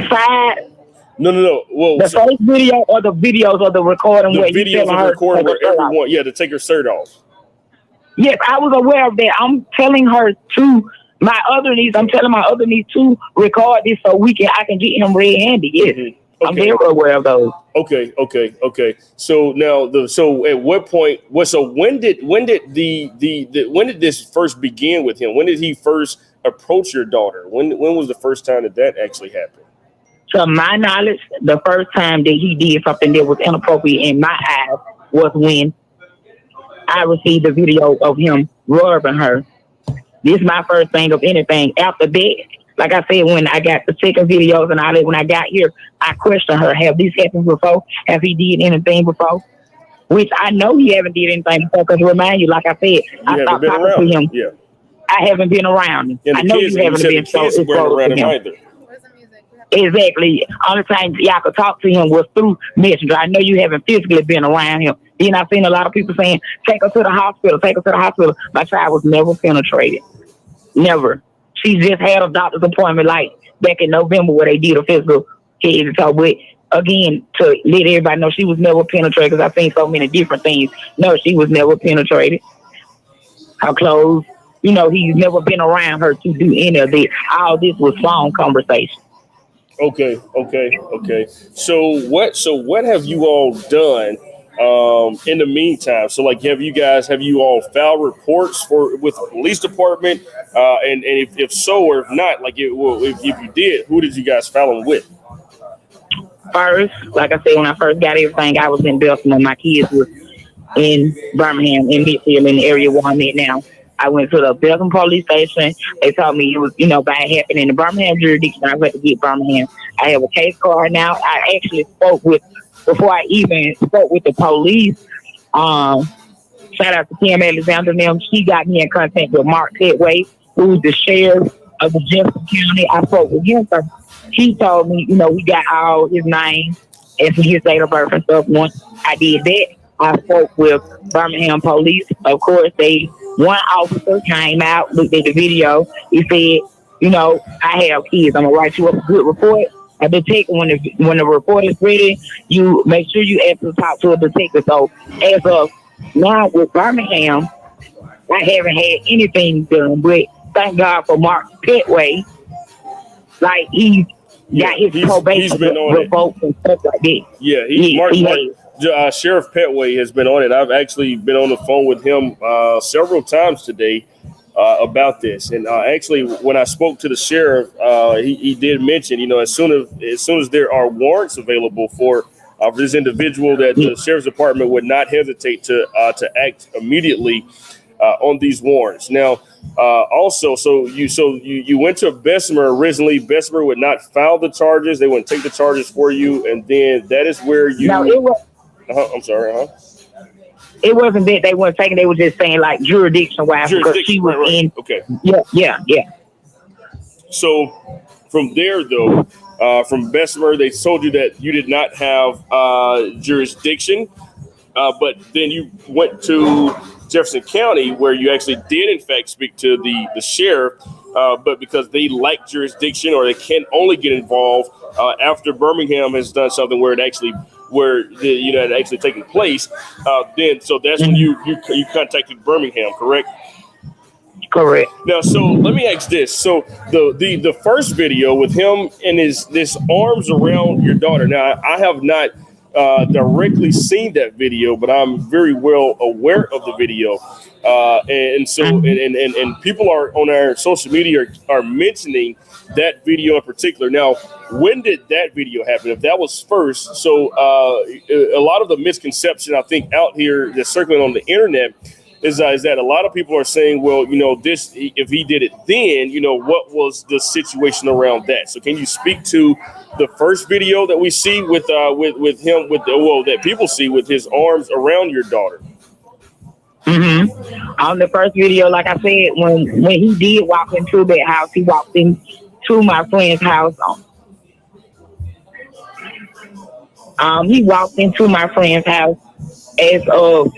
side. No. Well, The first video or the videos of the recording the where he's videos telling of her the recording to where take her shirt off. everyone, to take her shirt off. Yes, I was aware of that. I'm telling her to my other niece. I'm telling my other niece to record this so I can get him red-handed. Yes, Mm-hmm. I'm very aware of those. Okay. So now so at what point? When did this first begin with him? When did he first approach your daughter? When was the first time that actually happened? To my knowledge, the first time that he did something that was inappropriate in my eyes was when I received a video of him rubbing her. This is my first thing of anything. After that, like I said, when I got the second videos and all that, when I got here, I questioned her. Have these happened before? Have he did anything before? Which I know he haven't did anything before, because remind you, like I said, I stopped talking to him. Yeah. I haven't been around him. And I know you haven't been so exposed to him. either. Exactly. Only time y'all could talk to him was through Messenger. I know you haven't physically been around him. Then I've seen a lot of people saying, take her to the hospital, take her to the hospital. My child was never penetrated. Never. She just had a doctor's appointment like back in November where they did a physical head to toe. But again, to let everybody know she was never penetrated, because I've seen so many different things. No, she was never penetrated. Her clothes, he's never been around her to do any of this. All this was phone conversation. Okay. So what have you all done in the meantime? So like, have you all filed reports with the police department? And if so or if not, like if you did, who did you guys file them with? First, like I said, when I first got everything, I was in Baltimore. My kids were in Birmingham, in Midfield, in the area where I'm at now. I went to the Belgium police station. They told me it was, bad happening in the Birmingham jurisdiction. I went to get Birmingham. I have a case card now. I actually before I even spoke with the police, shout out to Kim Alexander and them. She got me in contact with Mark Petway, who's the sheriff of the Jefferson County. I spoke with him. So he told me, we got all his names and his date of birth and stuff. Once I did that, I spoke with Birmingham police. Of course, one officer came out, looked at the video. He said, I have kids. I'm going to write you up a good report. A detective, when the report is ready, you make sure you ask to talk to a detective. So as of now with Birmingham, I haven't had anything done, but thank God for Mark Petway. Like he's got his probation revoked and stuff like that. Yeah, Sheriff Petway has been on it. I've actually been on the phone with him several times today about this. And actually, when I spoke to the sheriff, he did mention, as soon as there are warrants available for this individual, that the sheriff's department would not hesitate to act immediately on these warrants. Now, also, so you went to Bessemer originally. Bessemer would not file the charges; they wouldn't take the charges for you, and then that is where you. No, it was. I'm sorry. It wasn't that they weren't taking. They were just saying like jurisdiction-wise because she was in. Okay. Yeah. So from there, though, from Bessemer, they told you that you did not have jurisdiction, but then you went to Jefferson County, where you actually did, in fact, speak to the sheriff, but because they lack jurisdiction or they can only get involved after Birmingham has done something where it actually taken place, then so that's when you contacted Birmingham, correct? Correct. Now, so let me ask this: so the first video with him and this arms around your daughter. Now, I have not directly seen that video, but I'm very well aware of the video, and people are on our social media are mentioning that video in particular. Now, when did that video happen? If that was first, so a lot of the misconception I think out here that's circling on the internet is that a lot of people are saying, well, this, if he did it then, what was the situation around that? So can you speak to the first video that we see with him, that people see with his arms around your daughter? Mm-hmm. On the first video, like I said, when he did walk into that house, he walked into my friend's house. He walked into my friend's house as of,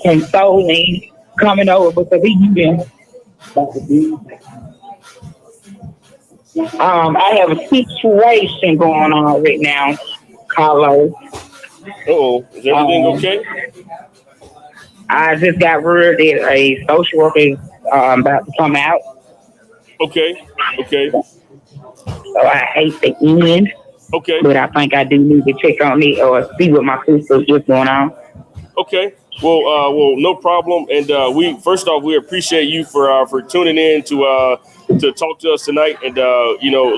consoling, coming over because he been. I have a situation going on right now, Carlos. Oh, is everything Um, okay? I just got word that a social worker is about to come out, Okay, okay, so I hate the end, okay. but I think I do need to check on it or see what my sister is going on. Okay. Well, no problem. And we first off, we appreciate you for tuning in to talk to us tonight. And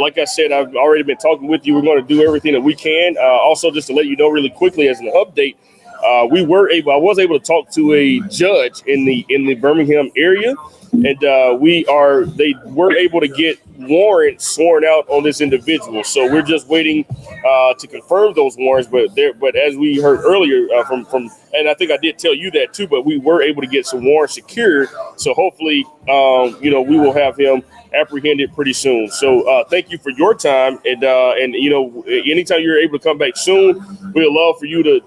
like I said, I've already been talking with you. We're going to do everything that we can. Also, just to let you know really quickly as an update, I was able to talk to a judge in the Birmingham area, and they were able to get warrants sworn out on this individual. So we're just waiting to confirm those warrants. But as we heard earlier from and I think I did tell you that too. But we were able to get some warrants secured. So hopefully, we will have him apprehended pretty soon. So thank you for your time, and anytime you're able to come back soon, we'd love for you to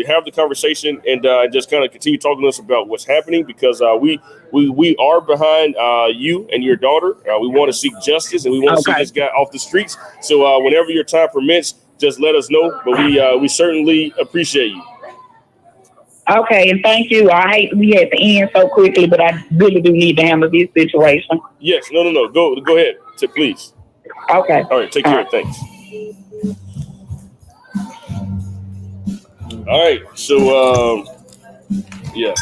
have the conversation and just kind of continue talking to us about what's happening, because we are behind you and your daughter. We want to seek justice, and we want to see Okay. this guy off the streets. So whenever your time permits, just let us know. But we certainly appreciate you. Okay, and thank you. I hate we had to end so quickly, but I really do need to handle this situation. Yes, no. Go ahead, please. Okay. All right, take care. Thanks. All right, so yeah.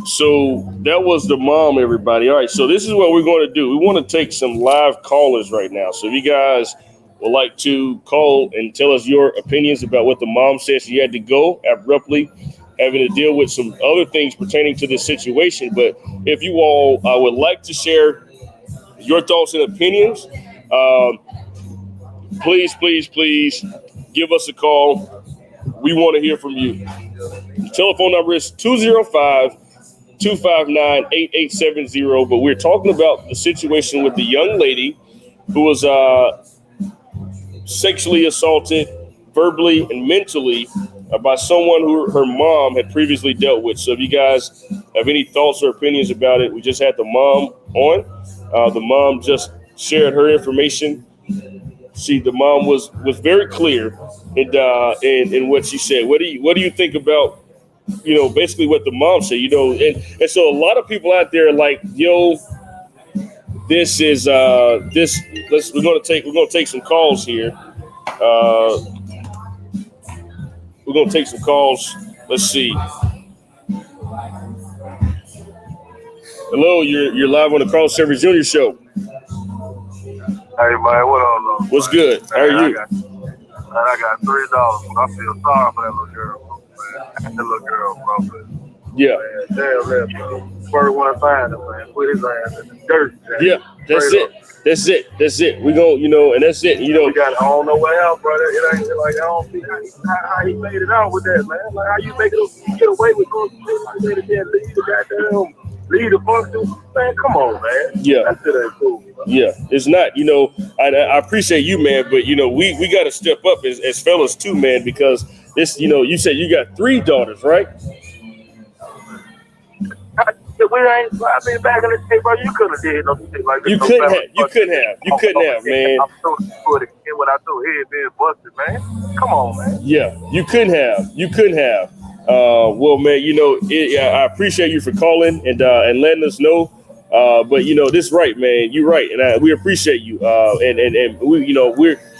So that was the mom, everybody. All right, so this is what we're going to do. We want to take some live callers right now. So if you guys would like to call and tell us your opinions about what the mom said, she had to go abruptly, having to deal with some other things pertaining to this situation. But if you all would like to share your thoughts and opinions, please give us a call. We want to hear from you. The telephone number is 205-259-8870. But we're talking about the situation with the young lady who was sexually assaulted verbally and mentally by someone who her mom had previously dealt with. So if you guys have any thoughts or opinions about it, we just had the mom on. The mom just shared her information. The mom was very clear in what she said. What do you think about basically what the mom said? And so a lot of people out there are like, yo, this is this. We're gonna take some calls here. We're going to take some calls. Let's see. Hello, you're live on the Carl Service Jr. Show. Hey, man, what up, though? What's good? How are you? I got $3. I feel sorry for that little girl, man. That little girl, bro. Yeah. Man, damn that, bro. First one find him, man. Put his ass in the dirt. Man. Yeah, that's it. That's it. We go, and that's it. We got I don't know what else, brother. It ain't like I don't see how he made it out with that, man. Like how you get away with doing shit like that and then leave the leave the function. Man, come on, man. Yeah. That shit ain't cool. Bro. Yeah, it's not. I appreciate you, man, but we got to step up as fellas too, man, because this, you said you got 3 daughters, right? I mean, back in the day, bro, you couldn't have did no shit like this. You couldn't have, man. I'm so good again when I threw head being busted, man. Come on, man. Yeah, you couldn't have. Well, man, I appreciate you for calling and letting us know. But this right, man. You're right, and we appreciate you. And we,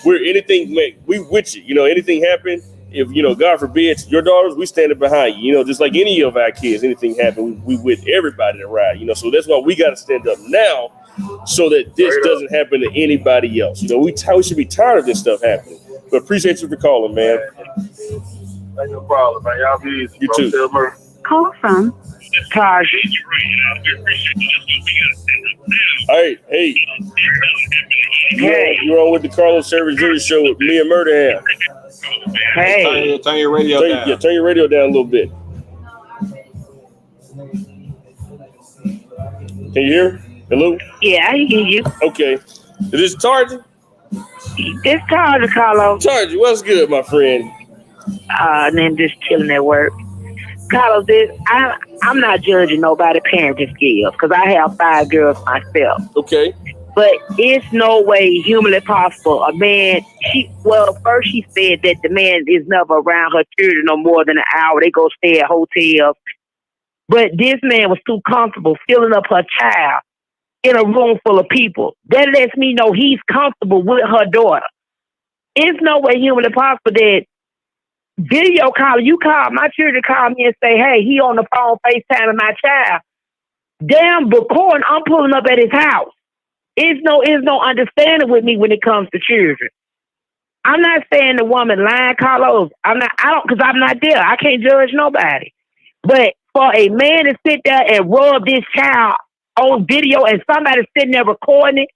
we're anything, man. We with you. Anything happen. If God forbid, your daughters, we standing behind you. Just like any of our kids, anything happen, we with everybody that ride. So that's why we got to stand up now, so that this doesn't happen to anybody else. We should be tired of this stuff happening. But appreciate you for calling, man. Ain't no problem, man. Y'all be easy. You bro. too. Call from Taj. All right, hey. Hey. You're on with the Carlos Service Jr. Show with me and Murdaham. Hey. Turn your radio down. Yeah, turn your radio down a little bit. Can you hear? Hello? Yeah, I hear you. Okay. Is this Tarji? It's Taj, Carlos. Tarji, what's good, my friend? And then just chilling at work. Carlos, I'm not judging nobody parenting skills because I have 5 girls myself. Okay. But it's no way humanly possible. A man, first she said that the man is never around her children no more than an hour. They go stay at hotels. But this man was too comfortable filling up her child in a room full of people. That lets me know he's comfortable with her daughter. It's no way humanly possible that video call, you call, my children call me and say, hey, he on the phone FaceTiming my child. Damn, recording, I'm pulling up at his house. It's no understanding with me when it comes to children. I'm not saying the woman lying, Carlos. Because I'm not there. I can't judge nobody. But for a man to sit there and rub this child on video and somebody sitting there recording it,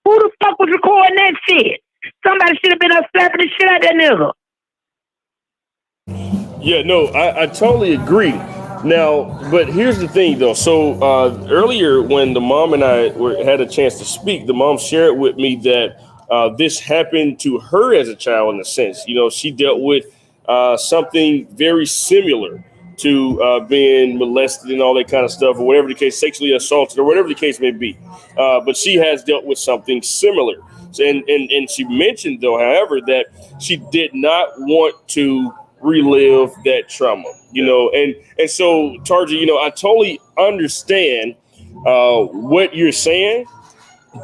who the fuck was recording that shit? Somebody should have been up slapping the shit out of that nigga. Yeah, no, I totally agree. Now, but here's the thing, though. So earlier, when the mom and I had a chance to speak, the mom shared with me that this happened to her as a child, in a sense. You know, she dealt with something very similar to being molested and all that kind of stuff, or whatever the case, sexually assaulted, or whatever the case may be. But she has dealt with something similar. And she mentioned, though, however, that she did not want to relive that trauma, you know, and so Tarja, you know, I totally understand what you're saying,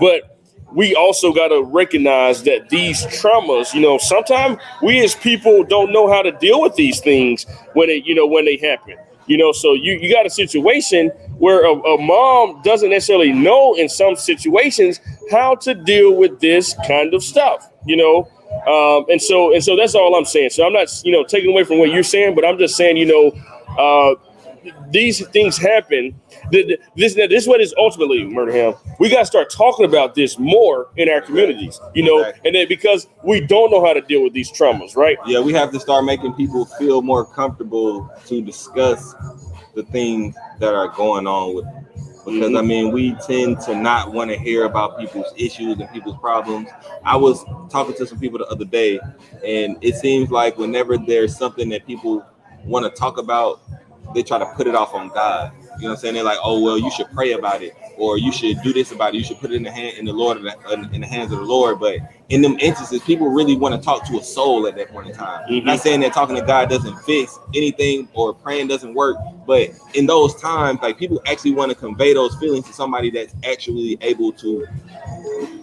but we also got to recognize that these traumas, you know, sometimes we as people don't know how to deal with these things when they happen, you know. So you got a situation where a mom doesn't necessarily know in some situations how to deal with this kind of stuff, you know. And so that's all I'm saying. So I'm not, you know, taking away from what you're saying, but I'm just saying, you know, these things happen. This is what is ultimately, Murdaham. We got to start talking about this more in our communities, you know, and then because we don't know how to deal with these traumas, right? Yeah, we have to start making people feel more comfortable to discuss the things that are going on with them. Because, I mean, we tend to not want to hear about people's issues and people's problems. I was talking to some people the other day, and it seems like whenever there's something that people want to talk about, they try to put it off on God. You know what I'm saying? They're like, oh, well, you should pray about it, or you should do this about it. You should put it in the hands of the Lord. But in them instances, people really want to talk to a soul at that point in time. Mm-hmm. Not saying that talking to God doesn't fix anything or praying doesn't work, but in those times, like, people actually want to convey those feelings to somebody that's actually able to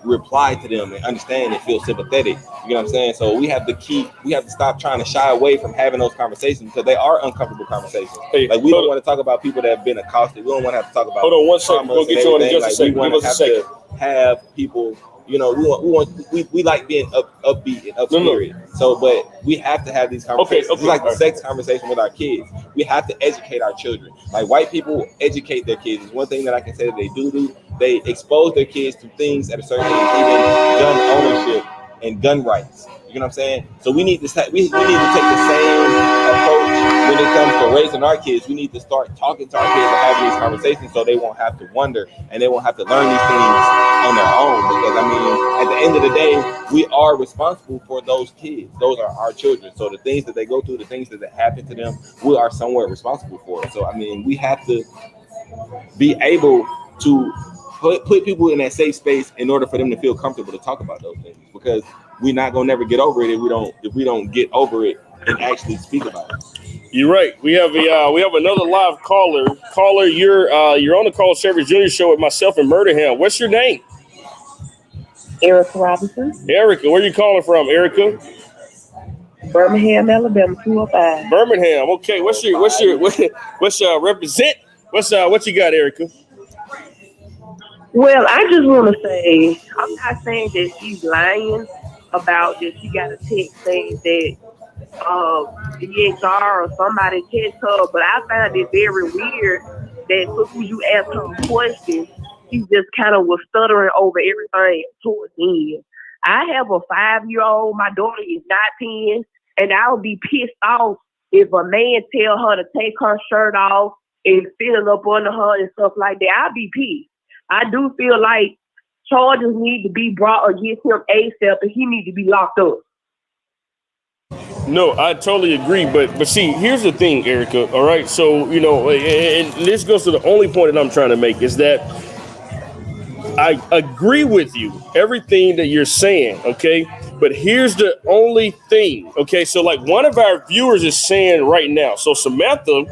reply to them and understand and feel sympathetic. You know what I'm saying? So we have to stop trying to shy away from having those conversations, because they are uncomfortable conversations. Like, we don't want to talk about people that have been accosted. We don't want to have to talk about. Hold on one second. We'll get you on in just a second. We want to have people. You know, we like being upbeat and up-spirited. So, but we have to have these conversations. Okay. It's like the sex conversation with our kids. We have to educate our children. Like, white people educate their kids. It's one thing that I can say that they do. They expose their kids to things at a certain age, even gun ownership and gun rights. You know what I'm saying? So we need to take the same approach when it comes to raising our kids. We need to start talking to our kids and having these conversations, so they won't have to wonder and they won't have to learn these things on their own. Because, I mean, at the end of the day, we are responsible for those kids. Those are our children. So the things that they go through, the things that happen to them, we are somewhat responsible for it. So, I mean, we have to be able to put people in that safe space in order for them to feel comfortable to talk about those things, because we're not gonna never get over it if we don't get over it and actually speak about it. You're right. We have another live caller. Caller, you're on the Carl Chaverst Jr. show with myself and Murdaham. What's your name? Erica Robinson. Erica, where are you calling from, Erica? Birmingham, Alabama, 205. Birmingham. Okay. What's your represent? What you got, Erica? Well, I just want to say, I'm not saying that she's lying about that she got a text saying that the EXR or somebody text her, but I found it very weird that when you asked her a question, she just kind of was stuttering over everything towards the end. I have a 5-year-old, my daughter is 19, and I would be pissed off if a man tell her to take her shirt off and feeling up under her and stuff like that. I'd be pissed. I do feel like charges need to be brought against him ASAP, and he need to be locked up. No, I totally agree. But see, here's the thing, Erica. All right. So, you know, and this goes to the only point that I'm trying to make is that I agree with you, everything that you're saying, okay? But here's the only thing, okay? So, like, one of our viewers is saying right now. So, Samantha,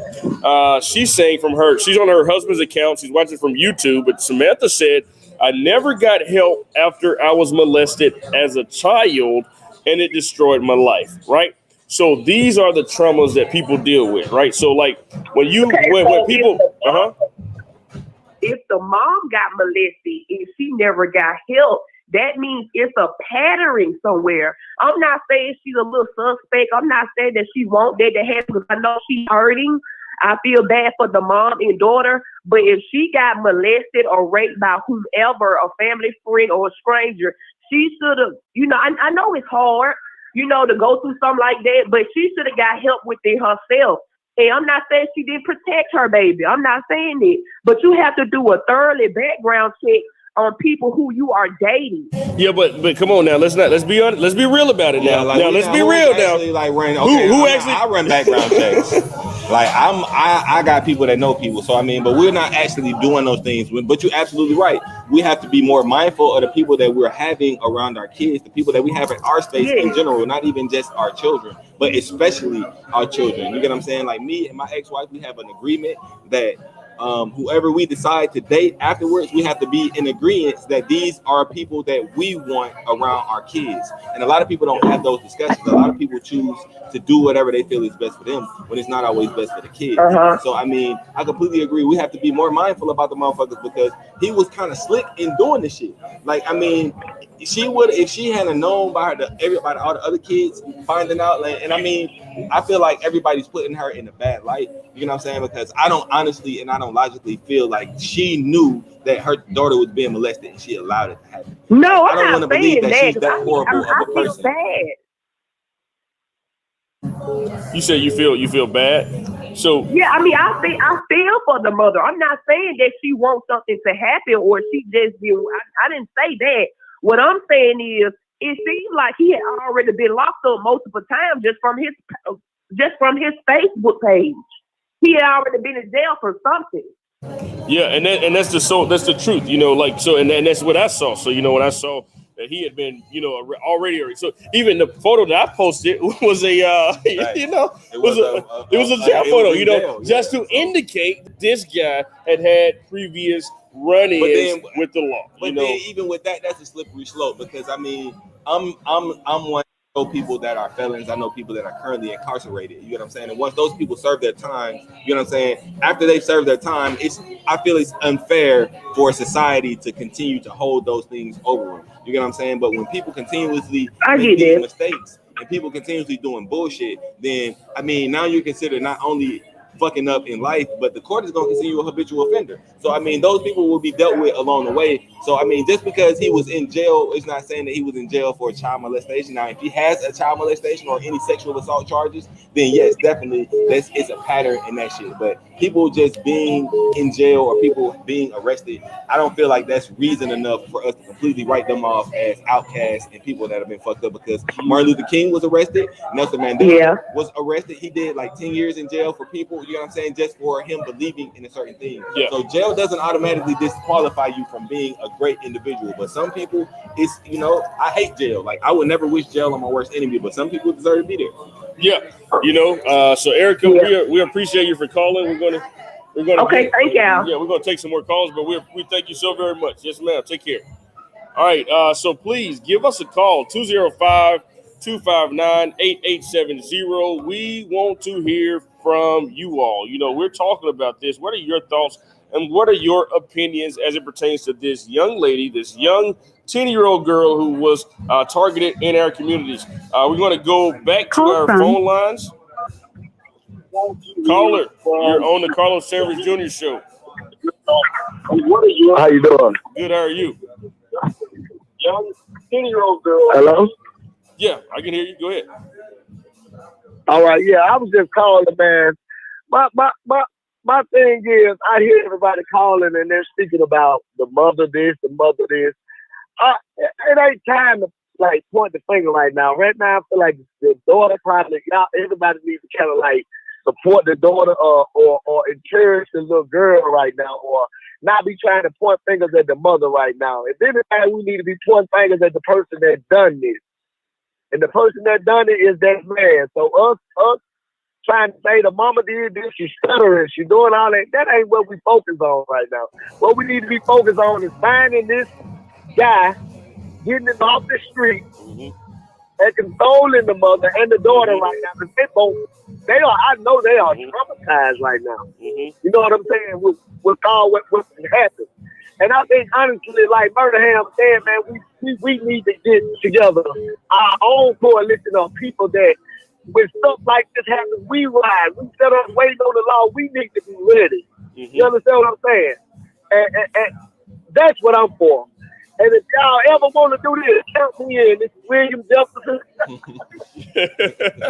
she's saying she's on her husband's account. She's watching from YouTube. But Samantha said, I never got help after I was molested as a child, and it destroyed my life, right? So, these are the traumas that people deal with, right? So, like, when people, if the mom got molested and she never got help, that means it's a pattern somewhere. I'm not saying she's a little suspect. I'm not saying that she won't that to happen because I know she's hurting. I feel bad for the mom and daughter. But if she got molested or raped by whomever, a family friend or a stranger, she should have, I know it's hard, to go through something like that, but she should have got help with it herself. And I'm not saying she didn't protect her baby. I'm not saying it. But you have to do a thoroughly background check on people who you are dating. Yeah, but come on now. Let's be honest. Let's be real about it now. Like, now let's be real now. Like, I run background checks. Like I got people that know people. So I mean, but we're not actually doing those things. But you're absolutely right. We have to be more mindful of the people that we're having around our kids, the people that we have in our space in general, not even just our children, but especially our children. You get what I'm saying? Like me and my ex-wife, we have an agreement that whoever we decide to date afterwards, we have to be in agreement that these are people that we want around our kids. And a lot of people don't have those discussions. A lot of people choose to do whatever they feel is best for them when it's not always best for the kids. So I mean, I completely agree. We have to be more mindful about the motherfuckers because he was kind of slick in doing this shit. Like, I mean, she would, if she hadn't known by everybody, all the other kids finding out, and I mean, I feel like everybody's putting her in a bad light. You know what I'm saying? Because I don't honestly and I don't logically feel like she knew that her daughter was being molested and she allowed it to happen. No, I don't want to believe that she's that horrible I of a feel person. Bad. You say you feel bad. So yeah, I mean, I feel for the mother. I'm not saying that she wants something to happen or she just did. I didn't say that. What I'm saying is, it seems like he had already been locked up multiple times just from his Facebook page. He had already been in jail for something. Yeah, and that's the truth, like so, and that's what I saw. So when I saw that he had been, already. So even the photo that I posted was a, it was a jail photo, just to indicate this guy had previous run-ins with the law. But then even with that, that's a slippery slope because I mean, I'm one. I know people that are felons. I know people that are currently incarcerated. You know what I'm saying? And once those people serve their time, you know what I'm saying? After they serve their time, I feel it's unfair for society to continue to hold those things over them. You get what I'm saying? But when people continuously make these mistakes and people continuously doing bullshit, then I mean, now you're considered not only fucking up in life, but the court is going to consider you a habitual offender. So I mean, those people will be dealt with along the way. So I mean, just because he was in jail, it's not saying that he was in jail for a child molestation. Now, if he has a child molestation or any sexual assault charges, then yes, definitely, it's a pattern in that shit. But people just being in jail or people being arrested, I don't feel like that's reason enough for us to completely write them off as outcasts and people that have been fucked up. Because Martin Luther King was arrested, Nelson Mandela was arrested. He did like 10 years in jail for people. You know what I'm saying? Just for him believing in a certain thing. Yeah. So jail doesn't automatically disqualify you from being a great individual. But some people, it's, I hate jail. Like, I would never wish jail on my worst enemy, but some people deserve to be there. Yeah. So Erica, we appreciate you for calling. We're gonna okay, thank y'all. Yeah, we're gonna take some more calls, but we thank you so very much. Yes, ma'am. Take care. All right. So please give us a call, 205-259-8870. We want to hear from you all. We're talking about this. What are your thoughts and what are your opinions as it pertains to this young lady, this young 10-year-old girl who was targeted in our communities? We're going to go back to our phone lines. Caller, you're on the Carlos Chaverst Jr. show. How you doing? Good, how are you? Young 10-year-old girl. Hello? Yeah, I can hear you. Go ahead. All right, yeah, I was just calling, man. My thing is, I hear everybody calling and they're speaking about the mother this, the mother this. It ain't time to like point the finger right now. Right now, I feel like the daughter probably, everybody needs to kind of like support the daughter or encourage the little girl right now, or not be trying to point fingers at the mother right now. If anything, we need to be pointing fingers at the person that done this. And the person that done it is that man. So us trying to say the mama did this, she's stuttering, she's doing all that, that ain't what we focus on right now. What we need to be focused on is finding this guy, getting him off the street, and consoling the mother and the daughter right now. Because I know they are traumatized right now. You know what I'm saying? With all what happened. And I think honestly, like Murdaham said, man, we need to get together our own coalition of people that when stuff like this happens, we ride. We set up waiting on the law. We need to be ready. You understand what I'm saying? And that's what I'm for. And if y'all ever want to do this, count me in. This is William Jefferson.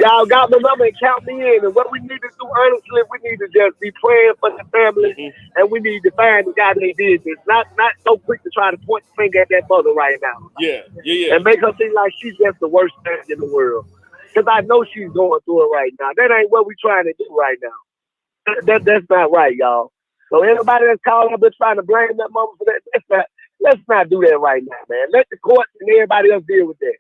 Y'all got my number and count me in. And what we need to do, honestly, we need to just be praying for the family, and we need to find the guy that did this. Not so quick to try to point the finger at that mother right now. Yeah. And make her think like she's just the worst thing in the world. Because I know she's going through it right now. That ain't what we're trying to do right now. That's not right, y'all. So anybody that's calling up and trying to blame that mama for that, let's not do that right now, man. Let the courts and everybody else deal with that.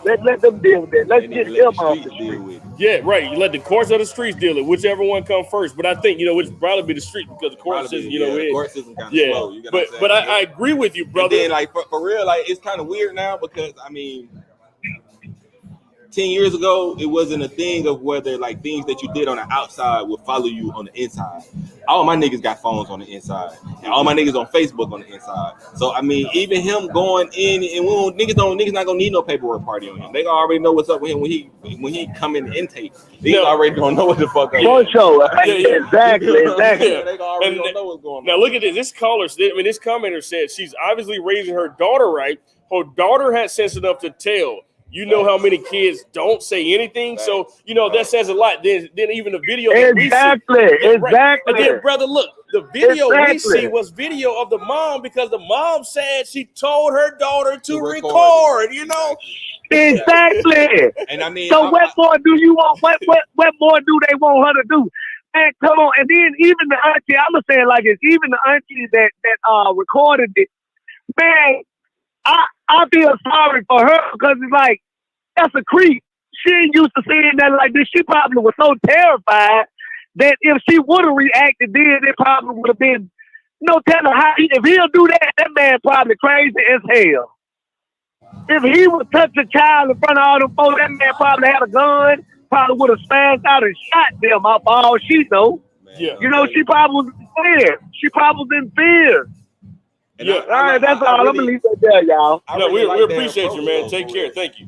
Let them deal with that. Let's get them off the street. Yeah, right. You let the courts or the streets deal it, whichever one come first. But I think, it'd probably be the street because the court system, the court system kind of slow. You know but I agree with you, brother. And then, like, for real, like, it's kind of weird now because, 10 years ago, it wasn't a thing of whether like things that you did on the outside would follow you on the inside. All my niggas got phones on the inside, and all my niggas on Facebook on the inside. So even him going in, and niggas not gonna need no paperwork party on him. They already know what's up with him when he come in the intake. They already don't know what the fuck. Exactly. They already don't know what's going on. Now look at this. This caller, this commenter said she's obviously raising her daughter right. Her daughter had sense enough to tell. You know how many kids don't say anything, so that says a lot. Then even the video that we see, exactly. And then, brother, look, the video we see was video of the mom because the mom said she told her daughter to record. Exactly. And so what more do you want? What more do they want her to do? Man, come on. And then even the auntie, I'm gonna say it like this. Even the auntie that recorded it, man. I feel sorry for her because it's like, that's a creep. She ain't used to seeing that like this. She probably was so terrified that if she would have reacted then, it probably would have been, tell her how, if he'll do that man probably crazy as hell. If he would touch a child in front of all them folks, that man probably had a gun, probably would have spazzed out and shot them off all she know. Yeah. She probably was in fear. She probably was in fear. Yeah. All right, that's all. I'm gonna leave that there, y'all. We appreciate you, man. Take care. Thank you.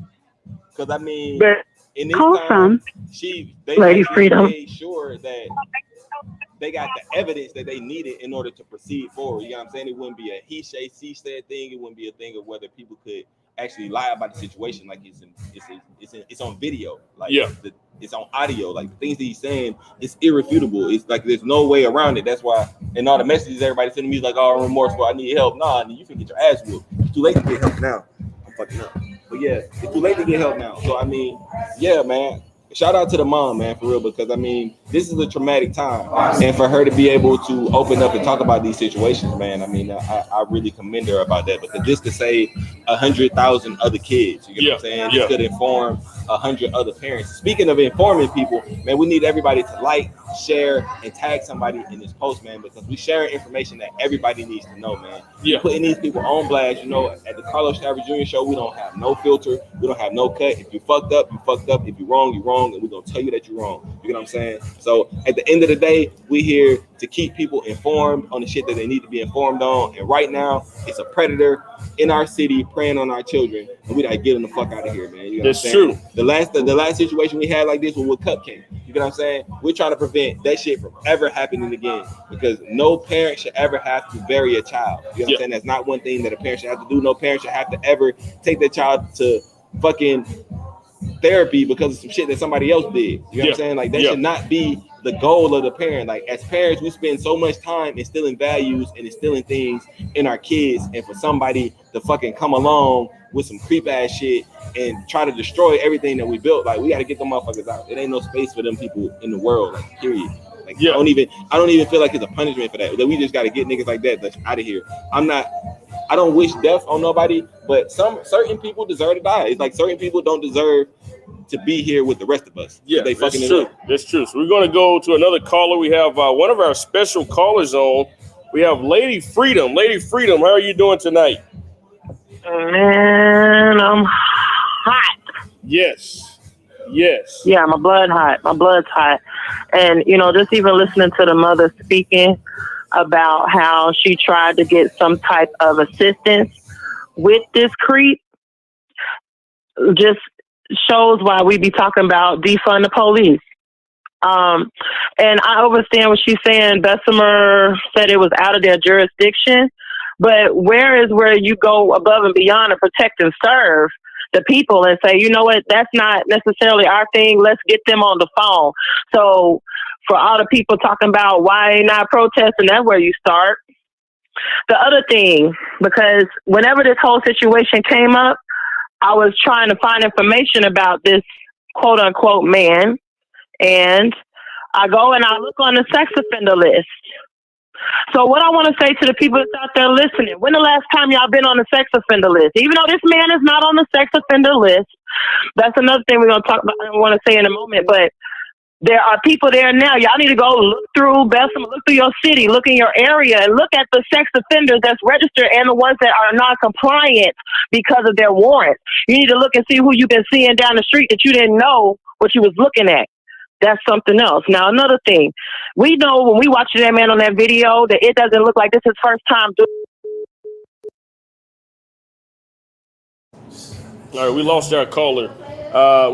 Because in this call time, from they Lady Freedom made sure that they got the evidence that they needed in order to proceed forward. You know what I'm saying? It wouldn't be a he say, she said thing. It wouldn't be a thing of whether people could actually lie about the situation. Like it's on video. Like it's on audio. Like the things that he's saying, it's irrefutable. It's like there's no way around it. That's why in all the messages everybody sending me is like, oh, I'm remorseful, I need help. Nah, you can get your ass whooped. It's too late to get help now. I'm fucking up. But yeah, it's too late to get help now. So yeah, man. Shout out to the mom, man, for real, because this is a traumatic time, and for her to be able to open up and talk about these situations, man, I really commend her about that, because this could save 100,000 other kids. You know what I'm saying? This could inform 100 other parents. Speaking of informing people, man, we need everybody to like, share, and tag somebody in this post, man, because we share information that everybody needs to know, man. We're putting these people on blast. At the Carlos Chaverst Jr. show, we don't have no filter, we don't have no cut. If you fucked up, you fucked up. If you're wrong, you're wrong, and we're gonna tell you that you're wrong. You know what I'm saying? So at the end of the day, we here to keep people informed on the shit that they need to be informed on. And right now, it's a predator in our city preying on our children, and we gotta get them the fuck out of here, man. You know what I'm saying? True. The last situation we had like this was with Cupcake. You know what I'm saying? We're trying to prevent that shit from ever happening again, because no parent should ever have to bury a child. You know what I'm saying? That's not one thing that a parent should have to do. No parent should have to ever take their child to fucking therapy because of some shit that somebody else did. You know what I'm saying? Like that should not be the goal of the parent. Like as parents, we spend so much time instilling values and instilling things in our kids, and for somebody to fucking come along with some creep ass shit and try to destroy everything that we built, like we got to get them motherfuckers out. It ain't no space for them people in the world, like period. Like Yeah. I don't even feel like it's a punishment for that. That we just got to get niggas like that out of here. I don't wish death on nobody, but certain people deserve to die. It's like certain people don't deserve to be here with the rest of us. Yeah, they that's fucking true. it up. That's true. So we're going to go to another caller. We have one of our special callers on. We have Lady Freedom. Lady Freedom, how are you doing tonight? Man, I'm hot. Yes. Yes. Yeah, my blood's hot. And, just even listening to the mother speaking about how she tried to get some type of assistance with this creep just shows why we be talking about defund the police. And I understand what she's saying. Bessemer said it was out of their jurisdiction, but where you go above and beyond to protect and serve the people and say, you know what, that's not necessarily our thing. Let's get them on the phone. So for all the people talking about why not protesting, that's where you start. The other thing, because whenever this whole situation came up, I was trying to find information about this quote unquote man. And I go and I look on the sex offender list. So what I want to say to the people that's out there listening, when the last time y'all been on the sex offender list? Even though this man is not on the sex offender list, that's another thing we're going to talk about. I want to say in a moment, but there are people there now. Y'all need to go look through Bessemer, look through your city, look in your area, and look at the sex offenders that's registered and the ones that are not compliant because of their warrants. You need to look and see who you've been seeing down the street that you didn't know what you was looking at. That's something else. Now, another thing, we know when we watch that man on that video that it doesn't look like this is his first time doing. All right, we lost our caller. Well,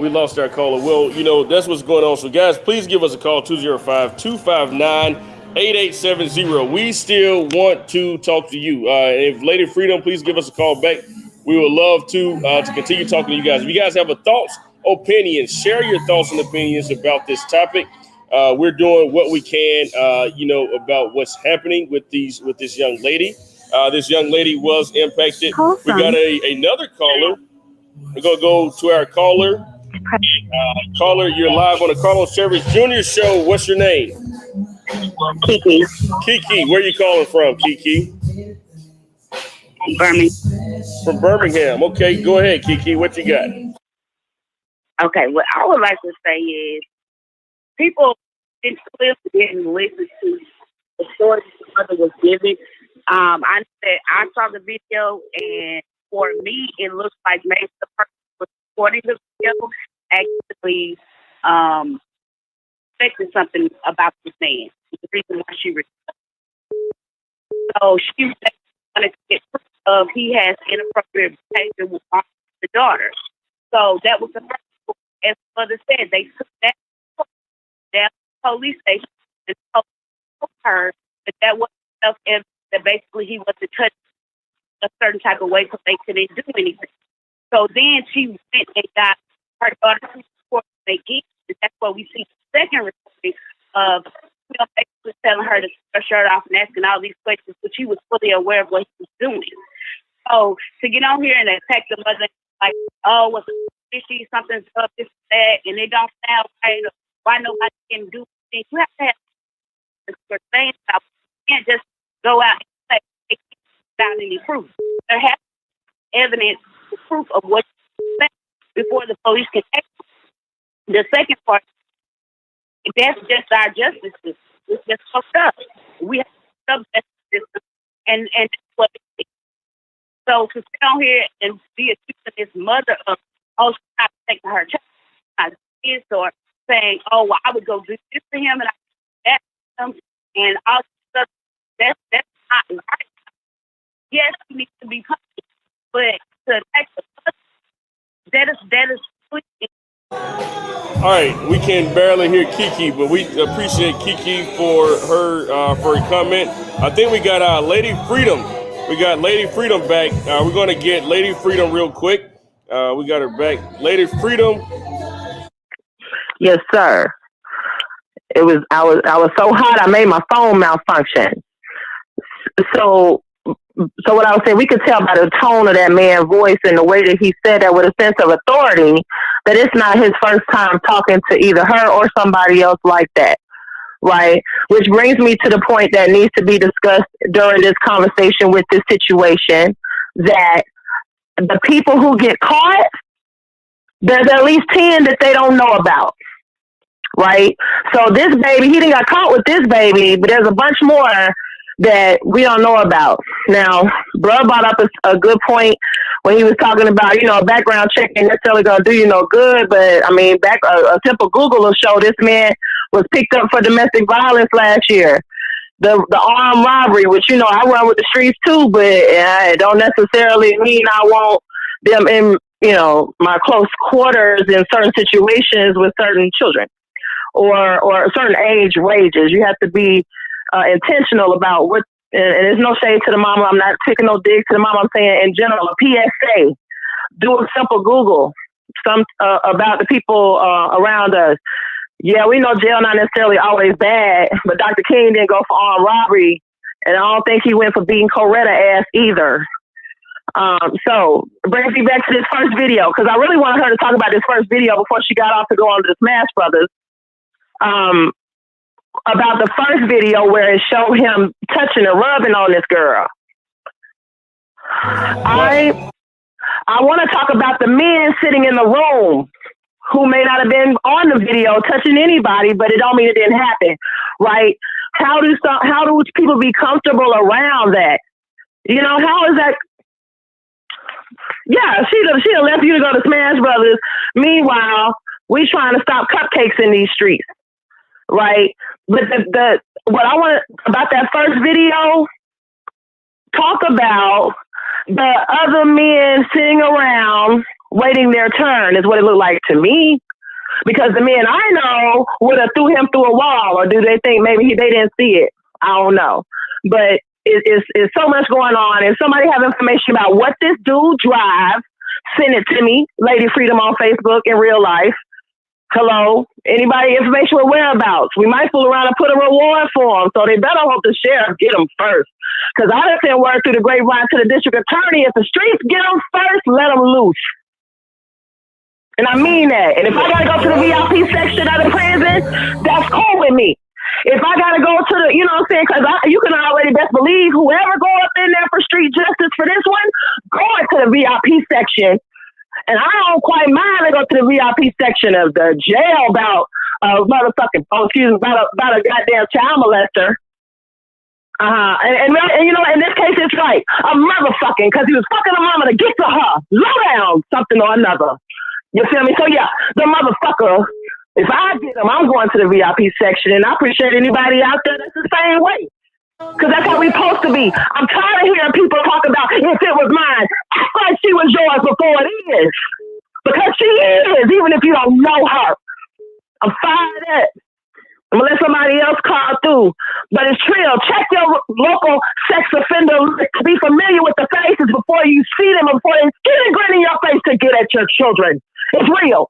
that's what's going on. So, guys, please give us a call, 205-259-8870. We still want to talk to you. If Lady Freedom, please give us a call back. We would love to continue talking to you guys. If you guys have thoughts, opinions, share your thoughts and opinions about this topic. We're doing what we can, about what's happening with this young lady. This young lady was impacted. Awesome. We got another caller. We're going to go to our caller. Caller, you're live on the Carlos Chaverst Jr. show. What's your name? Kiki. Kiki, where you calling from, Kiki? Birmingham. From Birmingham. Okay, go ahead, Kiki. What you got? Okay, what I would like to say is people didn't listen to the story the mother was giving. I saw the video, and for me, it looks like maybe the person who was recording the video actually expected something about the man. The reason why she recorded. So she wanted to get proof of he has inappropriate behavior with the daughter. So that was the first. As mother said, they took that down to the police station and told her that was enough evidence that basically he wasn't touched a certain type of way so they couldn't do anything. So then she went and got her daughter to report again. And that's what we see the second recording of basically telling her to take her shirt off and asking all these questions, but she was fully aware of what he was doing. So to get on here and attack the mother like, oh, what's fishy, something's up, this, that, and it don't sound right, why nobody can do things. You have to have the things about. You can't just go out and say without any proof. There has to be evidence, proof of what you say before the police can act. The second part, that's just our justice system. It's just fucked up. We have a justice system, and that's what it is. So to sit on here and be accusing this mother of, oh, she's not taking her child, or saying, oh, well, I would go do this to him and I would do that to him, and all this stuff, that's not right. Yes, he needs to be punished, but to attack the mother, that is completely. All right, we can barely hear Kiki, but we appreciate Kiki for her comment. I think we got Lady Freedom. We got Lady Freedom back. We're going to get Lady Freedom real quick. We got her back. Lady Freedom. Yes, sir. I was so hot I made my phone malfunction. So what I was saying, we could tell by the tone of that man's voice and the way that he said that with a sense of authority that it's not his first time talking to either her or somebody else like that. right? Which brings me to the point that needs to be discussed during this conversation with this situation, that the people who get caught, there's at least 10 that they don't know about, right? So this baby, he didn't got caught with this baby, but there's a bunch more that we don't know about. Now, bro brought up a good point when he was talking about, a background check ain't necessarily going to do you no good, but I mean, a simple Google will show this man was picked up for domestic violence last year. The armed robbery, which, I run with the streets too, but it don't necessarily mean I want them in, my close quarters in certain situations with certain children or certain age ranges. You have to be intentional about what, and there's no shade to the mama. I'm not taking no dig to the mama. I'm saying in general, a PSA. Do a simple Google about the people around us. Yeah, we know jail not necessarily always bad, but Dr. King didn't go for armed robbery, and I don't think he went for beating Coretta ass either. So it brings me back to this first video, because I really wanted her to talk about this first video before she got off to go on to the Smash Brothers. About the first video where it showed him touching and rubbing on this girl. I want to talk about the men sitting in the room who may not have been on the video touching anybody, but it don't mean it didn't happen, right? How do people be comfortable around that? How is that? Yeah, she'd have left you to go to Smash Brothers. Meanwhile, we trying to stop cupcakes in these streets, right? But what I want about that first video, talk about the other men sitting around waiting their turn is what it looked like to me. Because the men I know would have threw him through a wall, or do they think maybe they didn't see it? I don't know. But it's so much going on, and somebody have information about what this dude drives, send it to me, Lady Freedom on Facebook in real life. Hello? Anybody information with whereabouts? We might fool around and put a reward for them, so they better hope the sheriff get them first. Because I done sent word through the grapevine to the district attorney, if the streets get them first, let them loose. And I mean that. And if I gotta go to the VIP section of the prison, that's cool with me. If I gotta go to the, you know what I'm saying, because you can already best believe whoever go up in there for street justice for this one, going to the VIP section. And I don't quite mind to go to the VIP section of the jail about about a goddamn child molester. And in this case, it's like a motherfucking, because he was fucking a mama to get to her. Low down, something or another. You feel me? So yeah, the motherfucker, if I get him, I'm going to the VIP section, and I appreciate anybody out there that's the same way. Because that's how we supposed to be. I'm tired of hearing people talk about if it was mine. Act like she was yours before it is. Because she is, even if you don't know her. I'm fired up. I'm going to let somebody else call through. But it's real. Check your local sex offender list. Be familiar with the faces before you see them, before they get a grin in your face to get at your children. It's real.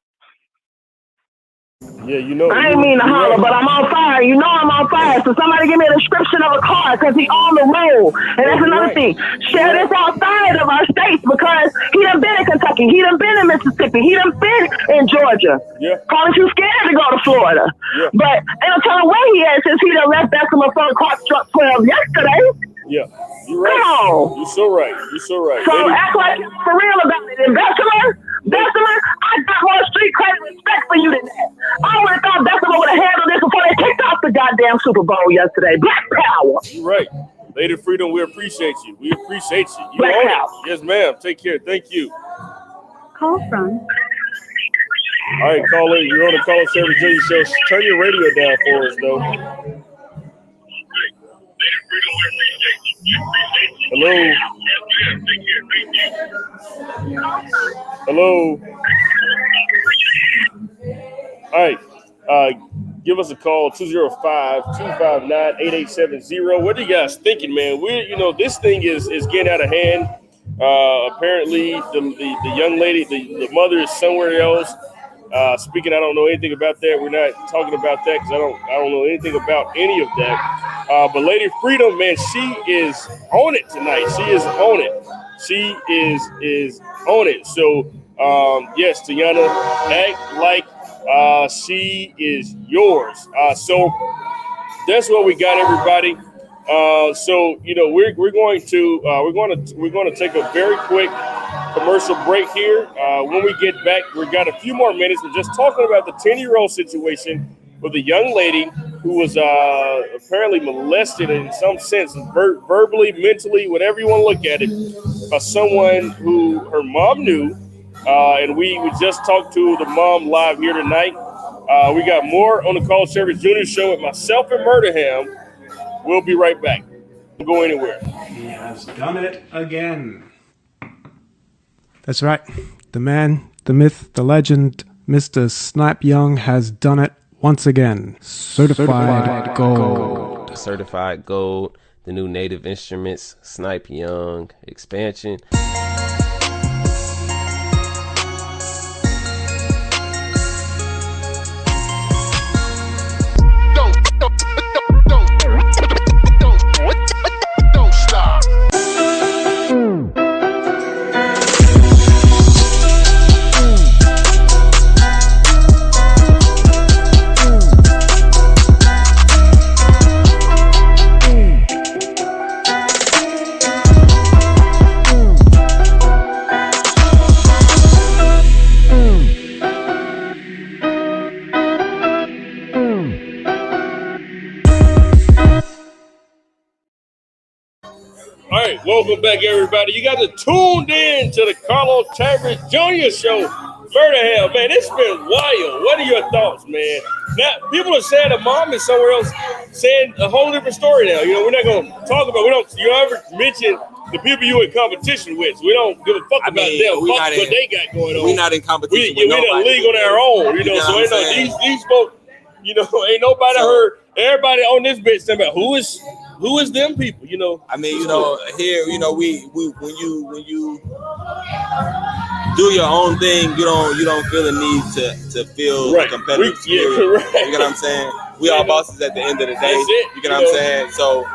Yeah, I ain't mean to holler, but I'm on fire. You know I'm on fire. So somebody give me a description of a car, because he on the road. And that's another thing. Share this outside of our states, because he done been in Kentucky. He done been in Mississippi. He done been in Georgia. Yeah. Calling you scared to go to Florida. Yeah. But ain't no telling where he is, since he done left Bessemer from Clark Truck 12 yesterday. Yeah. You're right. Come on. You're so right. You're so right. So act like you're for real about it. And Bessemer, I got more street credit respect for you than that. I would have thought Bessemer would have handled this before they kicked off the goddamn Super Bowl yesterday. Black power. You're right. Lady Freedom, we appreciate you. We appreciate you. You Black own power. it. Yes, ma'am. Take care. Thank you. Call from. All right, caller. You're on the Call Service Jersey Show. Turn your radio down for us, though. Hello. Hello. All right. Give us a call, 205-259-8870. What are you guys thinking, man? This thing is getting out of hand. Apparently, the young lady, the mother is somewhere else. Speaking, I don't know anything about that. We're not talking about that because I don't know anything about any of that. But Lady Freedom, man, she is on it tonight. She is on it. She is on it. So, yes, Tiana, act like she is yours. So that's what we got, everybody. So you know we're going to take a very quick commercial break here. When we get back, we got a few more minutes. We're just talking about the 10-year-old situation with a young lady who was apparently molested in some sense, verbally, mentally, whatever you want to look at it, by someone who her mom knew. And we just talked to the mom live here tonight. We got more on the Call Chaverst Jr. show with myself and Murdaham. We'll be right back. Don't go anywhere. He has done it again. That's right. The man, the myth, the legend, Mr. Snipe Young has done it once again. Certified gold. Certified gold. The new Native Instruments, Snipe Young expansion. Don't stop. All right, welcome back, everybody. You guys are tuned in to the Carlos Chaverst Jr. show. Murdaham, man, it's been wild. What are your thoughts, man? Now, people are saying the mom is somewhere else, saying a whole different story now. You know, we're not going to talk about, you ever mention the people you in competition with. So we don't give a fuck about them. Fuck what they got going on. We're not in competition with we're in a nobody. league on our own, you know, so ain't no, these folks, you know, ain't nobody heard everybody on this bitch talking about who is them people, you know. I mean, you know, here, you know, we when you do your own thing, you don't feel the need to feel a competitive spirit. Right. You get what I'm saying? We all bosses at the end of the day. That's it, You get what I'm saying? So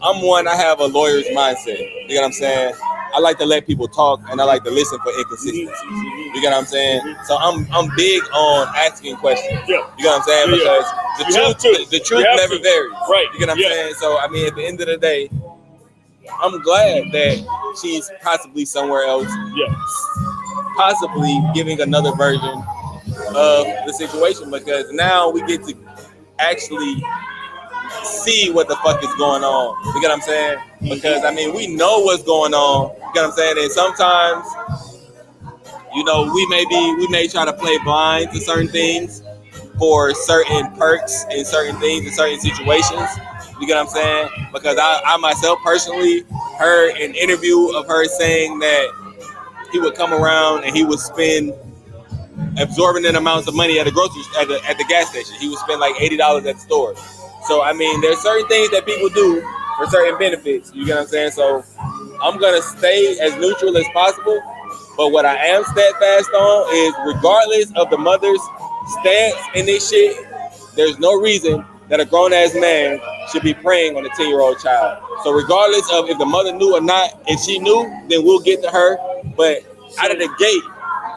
I'm one, I have a lawyer's mindset. You get what I'm saying? I like to let people talk and I like to listen for inconsistencies. You get what I'm saying? So I'm big on asking questions. You get what I'm saying? Because the truth never varies. Right. You get what I'm saying? So I mean, at the end of the day, I'm glad that she's possibly somewhere else. Possibly giving another version of the situation, because now we get to actually see what the fuck is going on. You get what I'm saying? Because I mean, we know what's going on. You get what I'm saying? And sometimes, you know, we may try to play blind to certain things for certain perks and certain things in certain situations. You get what I'm saying? Because I myself personally heard an interview of her saying that he would come around and he would spend exorbitant amounts of money at the at the gas station. He would spend like $80 at the store. So I mean, there's certain things that people do for certain benefits. You get what I'm saying? So I'm gonna stay as neutral as possible. But what I am steadfast on is, regardless of the mother's stance in this shit, there's no reason that a grown-ass man should be preying on a 10-year-old child. So regardless of if the mother knew or not, if she knew, then we'll get to her. But out of the gate,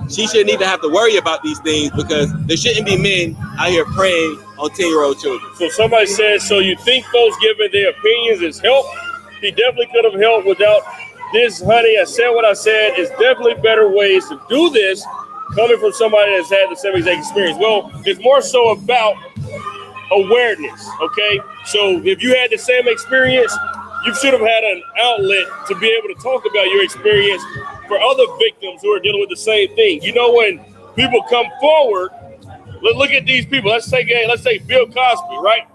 she shouldn't even have to worry about these things, because there shouldn't be men out here preying on 10-year-old children. So somebody said, so you think folks giving their opinions is help? He definitely could have helped without this, honey. I said what I said. It's definitely better ways to do this coming from somebody that's had the same exact experience. Well, it's more so about awareness, okay? So if you had the same experience, you should have had an outlet to be able to talk about your experience for other victims who are dealing with the same thing. You know, when people come forward, look at these people. Let's say Bill Cosby, right?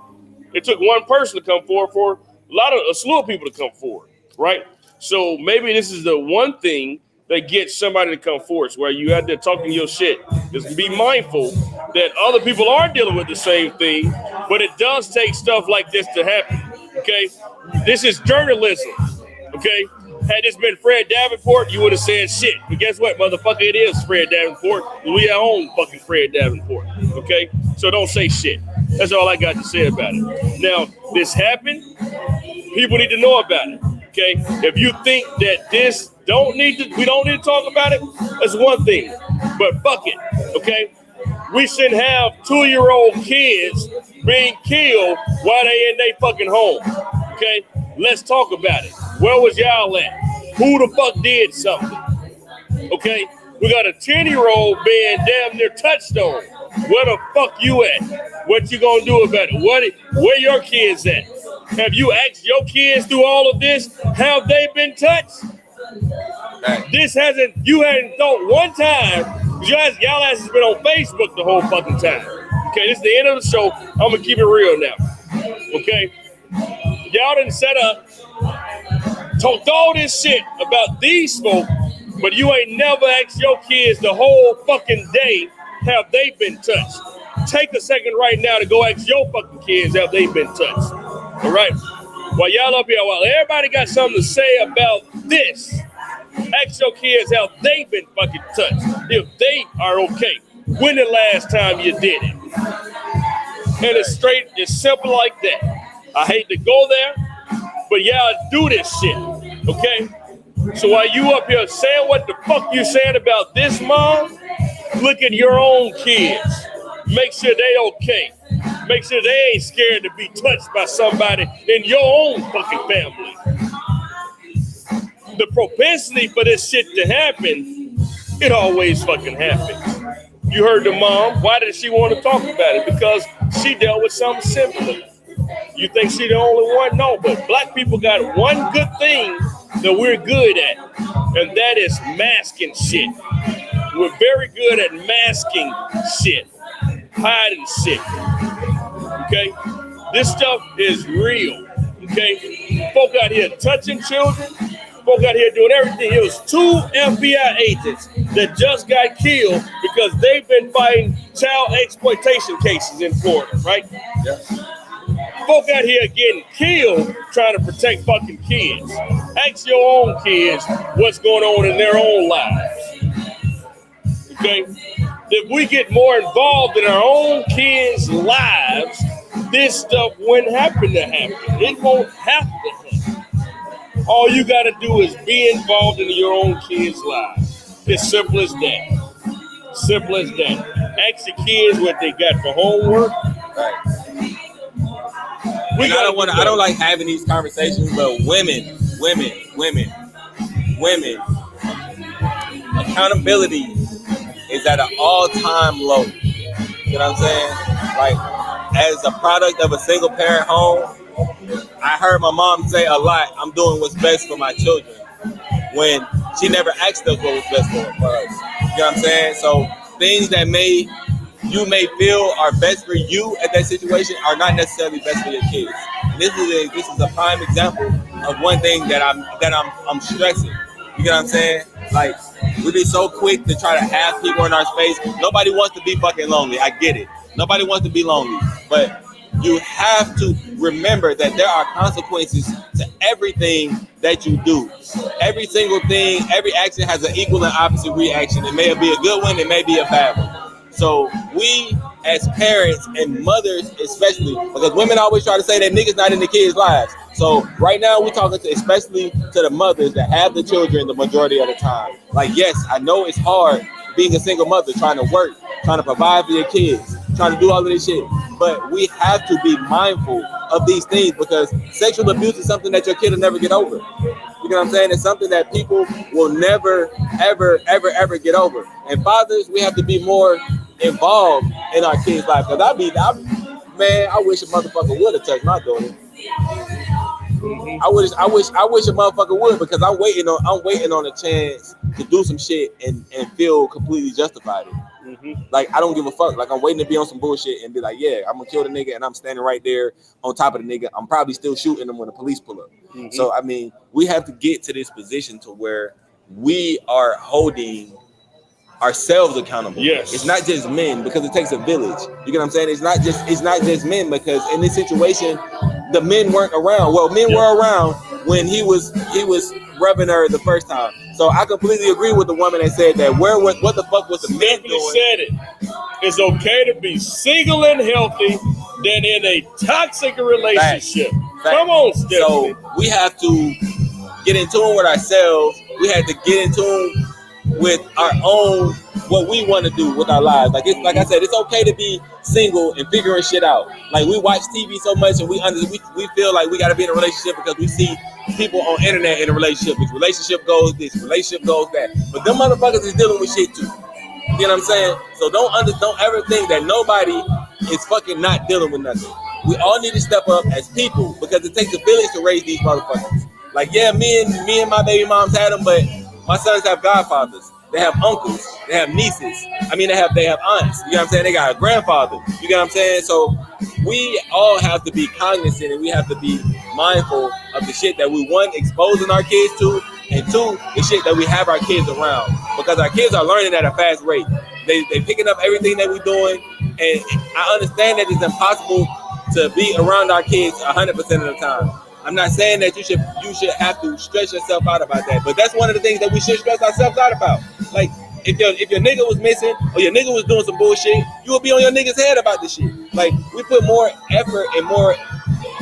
It took one person to come forward for a slew of people to come forward, right? So maybe this is the one thing that gets somebody to come forward, where you out there talking your shit. Just be mindful that other people are dealing with the same thing, but it does take stuff like this to happen, okay? This is journalism, okay? Had this been Fred Davenport, you would have said shit. But guess what, motherfucker? It is Fred Davenport. We own fucking Fred Davenport, okay? So don't say shit. That's all I got to say about it. Now, this happened. People need to know about it, okay? If you think that we don't need to talk about it, that's one thing. But fuck it, okay? We shouldn't have 2-year-old kids being killed while they in their fucking home. Okay? Let's talk about it. Where was y'all at? Who the fuck did something? Okay? We got a 10-year-old being damn near touched on. Where the fuck you at? What you gonna do about it? Where your kids at? Have you asked your kids through all of this? Have they been touched? You hadn't thought one time, y'all asses been on Facebook the whole fucking time. Okay, this is the end of the show. I'm gonna keep it real now. Okay? Y'all done set up, talked all this shit about these folk, but you ain't never asked your kids the whole fucking day, have they been touched? Take a second right now to go ask your fucking kids, have they been touched? All right? While y'all up here, while everybody got something to say about this, ask your kids how they been fucking touched. If they are okay. When the last time you did it? And it's simple like that. I hate to go there, but y'all do this shit. Okay? So while you up here saying what the fuck you saying about this mom, look at your own kids. Make sure they okay. Make sure they ain't scared to be touched by somebody in your own fucking family. The propensity for this shit to happen, it always fucking happens. You heard the mom. Why did she want to talk about it? Because she dealt with something similar. You think she the only one? No, but black people got one good thing that we're good at, and that is masking shit. We're very good at masking shit, hiding shit. Okay? This stuff is real. Okay? Folk out here touching children. Folk out here doing everything. It was 2 FBI agents that just got killed because they've been fighting child exploitation cases in Florida, right? Yes. Folk out here getting killed trying to protect fucking kids. Ask your own kids what's going on in their own lives. Okay? If we get more involved in our own kids' lives, this stuff wouldn't happen to happen. It won't have to happen. All you got to do is be involved in your own kids' lives. It's simple as that. Simple as that. Ask the kids what they got for homework. Right. I don't like having these conversations, but women. Accountability is at an all-time low. You know what I'm saying? Like, as a product of a single parent home, I heard my mom say a lot, I'm doing what's best for my children, when she never asked us what was best for us. You know what I'm saying? So things that you may feel are best for you at that situation are not necessarily best for your kids. And this is a prime example of one thing that I'm stressing. You know what I'm saying? Like, we be so quick to try to have people in our space. Nobody wants to be fucking lonely. I get it. Nobody wants to be lonely. But you have to remember that there are consequences to everything that you do. Every single thing, every action has an equal and opposite reaction. It may be a good one, it may be a bad one. So we, as parents and mothers especially, because women always try to say that niggas not in the kids' lives. So right now we're talking especially to the mothers that have the children the majority of the time. Like, yes, I know it's hard being a single mother, trying to work, trying to provide for your kids, trying to do all of this shit. But we have to be mindful of these things because sexual abuse is something that your kid will never get over. You know what I'm saying? It's something that people will never, ever, ever, ever get over. And fathers, we have to be more involved in our kids' life. Because I wish a motherfucker would have touched my daughter. I wish a motherfucker would, because I'm waiting on a chance to do some shit and feel completely justified. Like, I don't give a fuck. Like, I'm waiting to be on some bullshit and be like, yeah, I'm gonna kill the nigga, and I'm standing right there on top of the nigga. I'm probably still shooting them when the police pull up. So I mean, we have to get to this position to where we are holding ourselves accountable. Yes. It's not just men, because it takes a village. You get what I'm saying? It's not just men, because in this situation, the men weren't around. Well, men were around when he was rubbing her the first time. So I completely agree with the woman that said that what the fuck was the men doing? Said it. It's okay to be single and healthy than in a toxic relationship. Fact. Come on, Stephanie. So we have to get in tune with ourselves. We have to get in tune with our own what we want to do with our lives. Like I said, it's okay to be single and figuring shit out. Like we watch TV so much and we feel like we got to be in a relationship because we see people on internet in a relationship. This relationship goes this, relationship goes that. But them motherfuckers is dealing with shit too. You know what I'm saying? So don't ever think that nobody is fucking not dealing with nothing. We all need to step up as people because it takes a village to raise these motherfuckers. Like, yeah, me and my baby moms had them, but my sons have godfathers. They have uncles. They have nieces. I mean, they have aunts. You know what I'm saying? They got a grandfather. You get what I'm saying? So we all have to be cognizant and we have to be mindful of the shit that we, one, exposing our kids to, and two, the shit that we have our kids around. Because our kids are learning at a fast rate. They picking up everything that we're doing. And I understand that it's impossible to be around our kids 100% of the time. I'm not saying that you should have to stress yourself out about that, but that's one of the things that we should stress ourselves out about. Like, if your nigga was missing or your nigga was doing some bullshit, you would be on your nigga's head about this shit. Like, we put more effort and more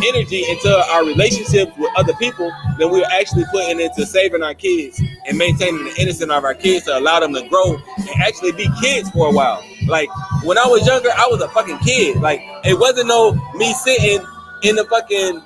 energy into our relationships with other people than we're actually putting into saving our kids and maintaining the innocence of our kids to allow them to grow and actually be kids for a while. Like, when I was younger, I was a fucking kid. Like, it wasn't no me sitting in the fucking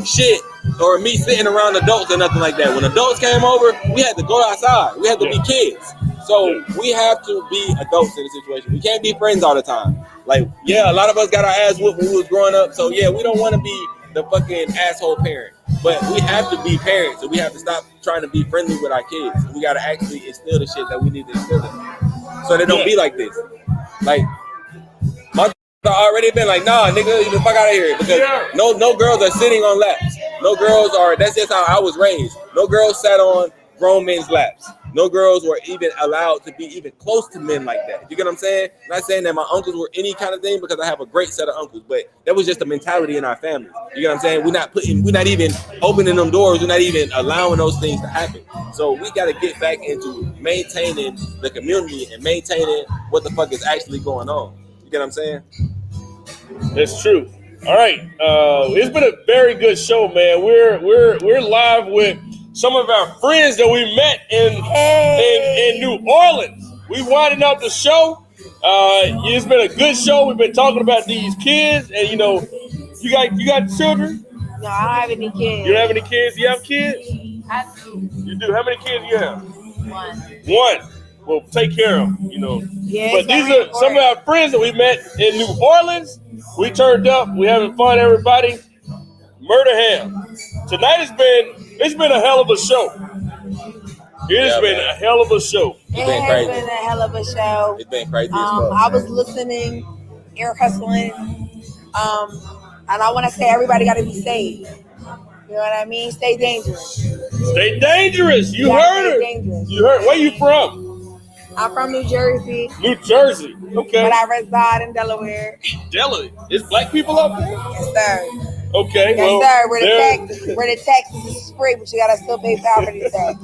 shit or me sitting around adults or nothing like that. When adults came over, we had to go outside. We had to be kids. So we have to be adults in the situation. We can't be friends all the time. Like, yeah, a lot of us got our ass whooped when we was growing up. So yeah, we don't want to be the fucking asshole parent. But we have to be parents, and we have to stop trying to be friendly with our kids. We got to actually instill the shit that we need to instill in them, so they don't be like this. Like, my already been like, nah, nigga, get the fuck out of here. Because no girls are sitting on laps. No girls are, that's just how I was raised. No girls sat on grown men's laps. No girls were even allowed to be even close to men like that. You get what I'm saying? I'm not saying that my uncles were any kind of thing because I have a great set of uncles, but that was just a mentality in our family. You get what I'm saying? We're not even opening them doors. We're not even allowing those things to happen. So we got to get back into maintaining the community and maintaining what the fuck is actually going on. You get what I'm saying? That's true. All right, it's been a very good show, man. We're live with some of our friends that we met in New Orleans. We winding up the show. It's been a good show. We've been talking about these kids, and you know, you got children. No, I don't have any kids. You don't have any kids? You have kids? I do. You do. How many kids do you have? One. Well, take care of them, you know. Yeah, but these are some of our friends that we met in New Orleans. We turned up. We having fun, everybody. Murdaham. Tonight it's been a hell of a show. It has been a hell of a show. It has been a hell of a show. It's been crazy. I was listening, air hustling, and I want to say everybody got to be safe. You know what I mean? Stay dangerous. Stay dangerous. You heard her. Dangerous. You heard. Where you from? I'm from New Jersey. New Jersey. Okay. But I reside in Delaware. Delaware. Is black people up there? Yes, sir. Okay. Yes, sir. Where the taxes is free, but you gotta still pay property tax.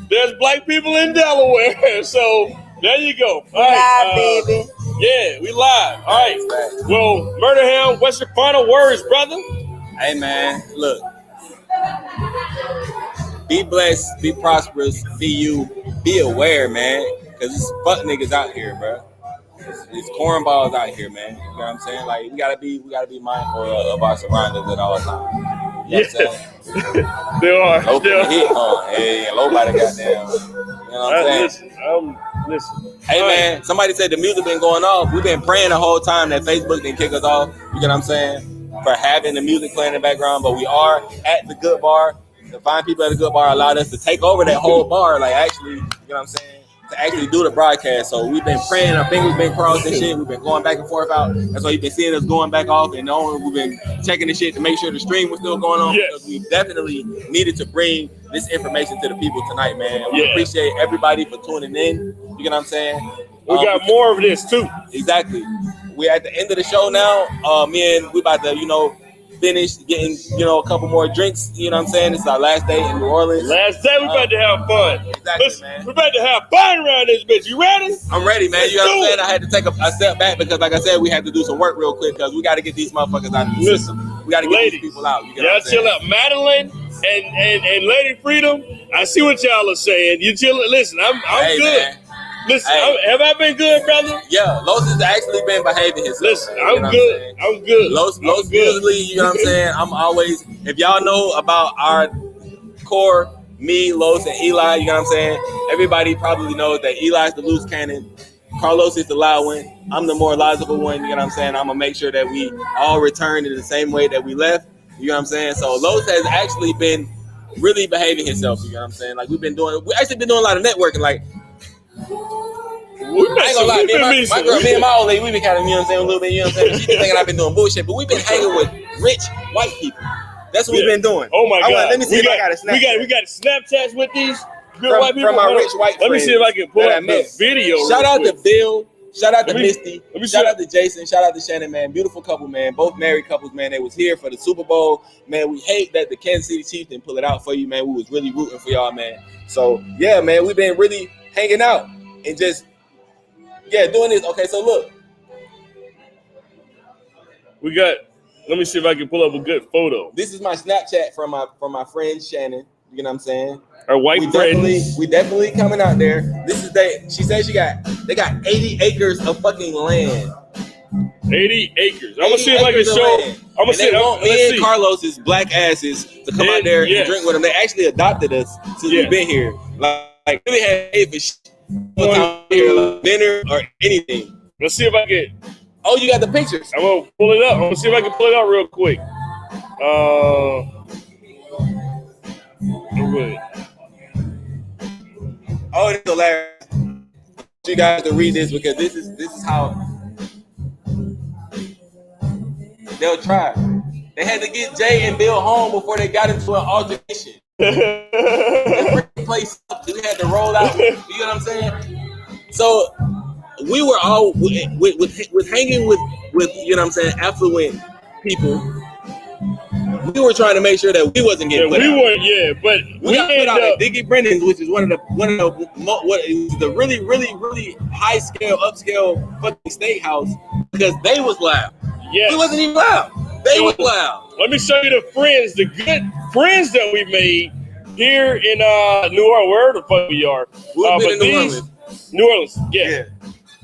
There's black people in Delaware, so there you go. All right, baby. Yeah, we live. All right. Well, Murdaham, what's your final words, brother? Hey, man, look. Be blessed, be prosperous, be you, be aware, man. Because it's fuck niggas out here, bro. It's cornballs out here, man. You know what I'm saying? Like, we gotta be mindful of our surroundings at all times. You know what I'm saying? There are. Low hit, hey, nobody goddamn. You know what I'm saying? Listen. Hey, man, somebody said the music been going off. We've been praying the whole time that Facebook didn't kick us off. You get what I'm saying? For having the music playing in the background, but we are at the good bar. The fine people at the good bar allowed us to take over that whole bar. Like, actually, you know what I'm saying? To actually do the broadcast. So we've been praying, our fingers been crossed and shit. We've been going back and forth out. That's why you've been seeing us going back off and on. We've been checking the shit to make sure the stream was still going on. Because we definitely needed to bring this information to the people tonight, man. We appreciate everybody for tuning in. You get what I'm saying? We got more of this too. Exactly. We're at the end of the show now. Me and we about to, finish getting, a couple more drinks. You know what I'm saying? It's our last day in New Orleans. Last day, we about to have fun. Exactly, Listen, man. we about to have fun around this bitch. You ready? I'm ready, man. You know what I'm saying? I had to take a step back because, like I said, we had to do some work real quick because we got to get these motherfuckers out of the system. We got to get these people out. You y'all chill out. Madeline and Lady Freedom, I see what y'all are saying. You chill. Listen, I'm hey, good. Man. Listen, have I been good, brother? Yeah, Los has actually been behaving himself. Listen, man, I'm good. I'm good. Los usually, you know what I'm saying? I'm always, if y'all know about our core, me, Los, and Eli, you know what I'm saying? Everybody probably knows that Eli's the loose cannon. Carlos is the loud one. I'm the more logical one, you know what I'm saying? I'm going to make sure that we all return in the same way that we left, you know what I'm saying? So Los has actually been really behaving himself, you know what I'm saying? Like we actually been doing a lot of networking, like, I ain't gonna lie, me and my old lady, we been kind of, you know what I'm saying, a little bit, you know what I'm saying? She been thinking I've been doing bullshit, but we've been hanging with rich white people. That's what we've been doing. Oh my God. Let me see if I got a Snapchat. We got Snapchats with these good white people. From our rich white friends. Let me see if I can pull up the video. Shout out to Bill. Shout out to Misty. Shout out to Jason. Shout out to Shannon, man. Beautiful couple, man. Both married couples, man. They was here for the Super Bowl. Man, we hate that the Kansas City Chiefs didn't pull it out for you, man. We was really rooting for y'all, man. So, yeah, man, we've been really hanging out and just, doing this. Okay, so look. Let me see if I can pull up a good photo. This is my Snapchat from my friend Shannon. You know what I'm saying? Our white friends. We definitely coming out there. This is she said they got 80 acres of fucking land. 80 acres. I'm gonna see if I can show. I'm gonna see. Me and Carlos's black asses to come out there and drink with them. They actually adopted us since we've been here. Like really had paid for shit. Here, like dinner or anything. Let's see if I can. Oh, you got the pictures. I'm gonna pull it up. I'm gonna see if I can pull it up real quick. Oh, it's hilarious. I want you guys to read this because this is how they'll try. They had to get Jay and Bill home before they got into an altercation. They bring the place up. We had to roll out. You know what I'm saying? So we were all with hanging with you know what I'm saying, affluent people. We were trying to make sure that we wasn't getting put out. But we got put out at Diggy Brennan's, which is one of the really, really, really high scale, upscale fucking steakhouse because they was loud. Yeah, we wasn't even loud. They was loud. Let me show you the good friends that we made here in New Orleans, wherever the fuck we are. New Orleans, yeah.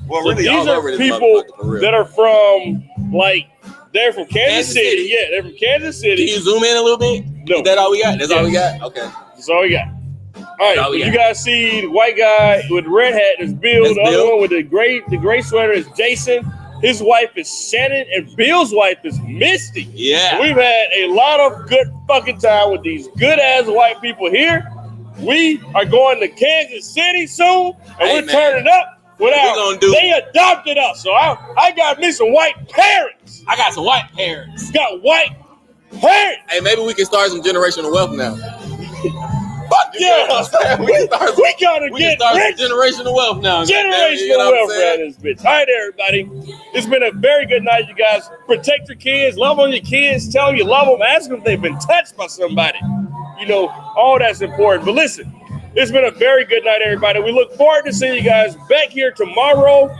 Well, so really, these all over are this people for that are from they're from Kansas City. Yeah, they're from Kansas City. Can you zoom in a little bit? No. Is that all we got? That's all we got? Okay. That's all we got. All right, so you guys see the white guy with the red hat is Bill. The other one with the gray sweater is Jason. His wife is Shannon, and Bill's wife is Misty. Yeah. We've had a lot of good fucking time with these good-ass white people here. We are going to Kansas City soon, and we're turning up. They adopted us, so I got me some white parents. I got some white parents. Got white parents. Hey, maybe we can start some generational wealth now. Fuck yeah! We gotta get rich. Generational wealth now. Generational wealth around this bitch. All right, everybody. It's been a very good night, you guys. Protect your kids. Love on your kids. Tell them you love them. Ask them if they've been touched by somebody. You know, all that's important. But listen. It's been a very good night, everybody. We look forward to seeing you guys back here tomorrow.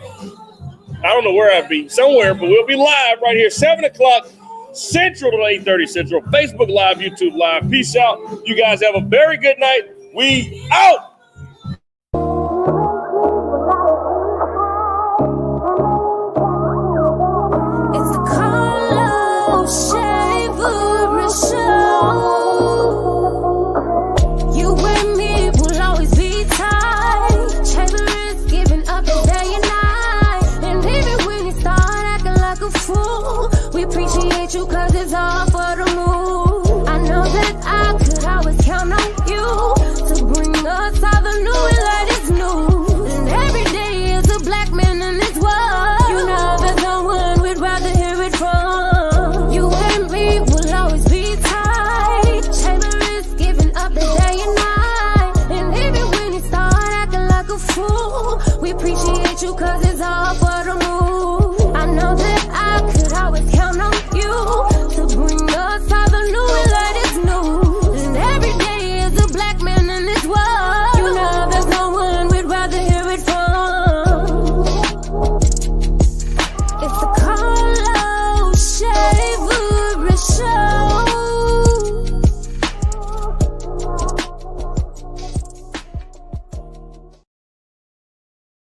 I don't know where I'll be, somewhere, but we'll be live right here, 7 o'clock Central to 8:30 Central. Facebook Live, YouTube Live. Peace out. You guys have a very good night. We out. It's the Carlos Chaverst Show. You and me will always be tight. Chaverst giving up the day and night. And even when you start acting like a fool, we appreciate you cause it's all for the move. I know that I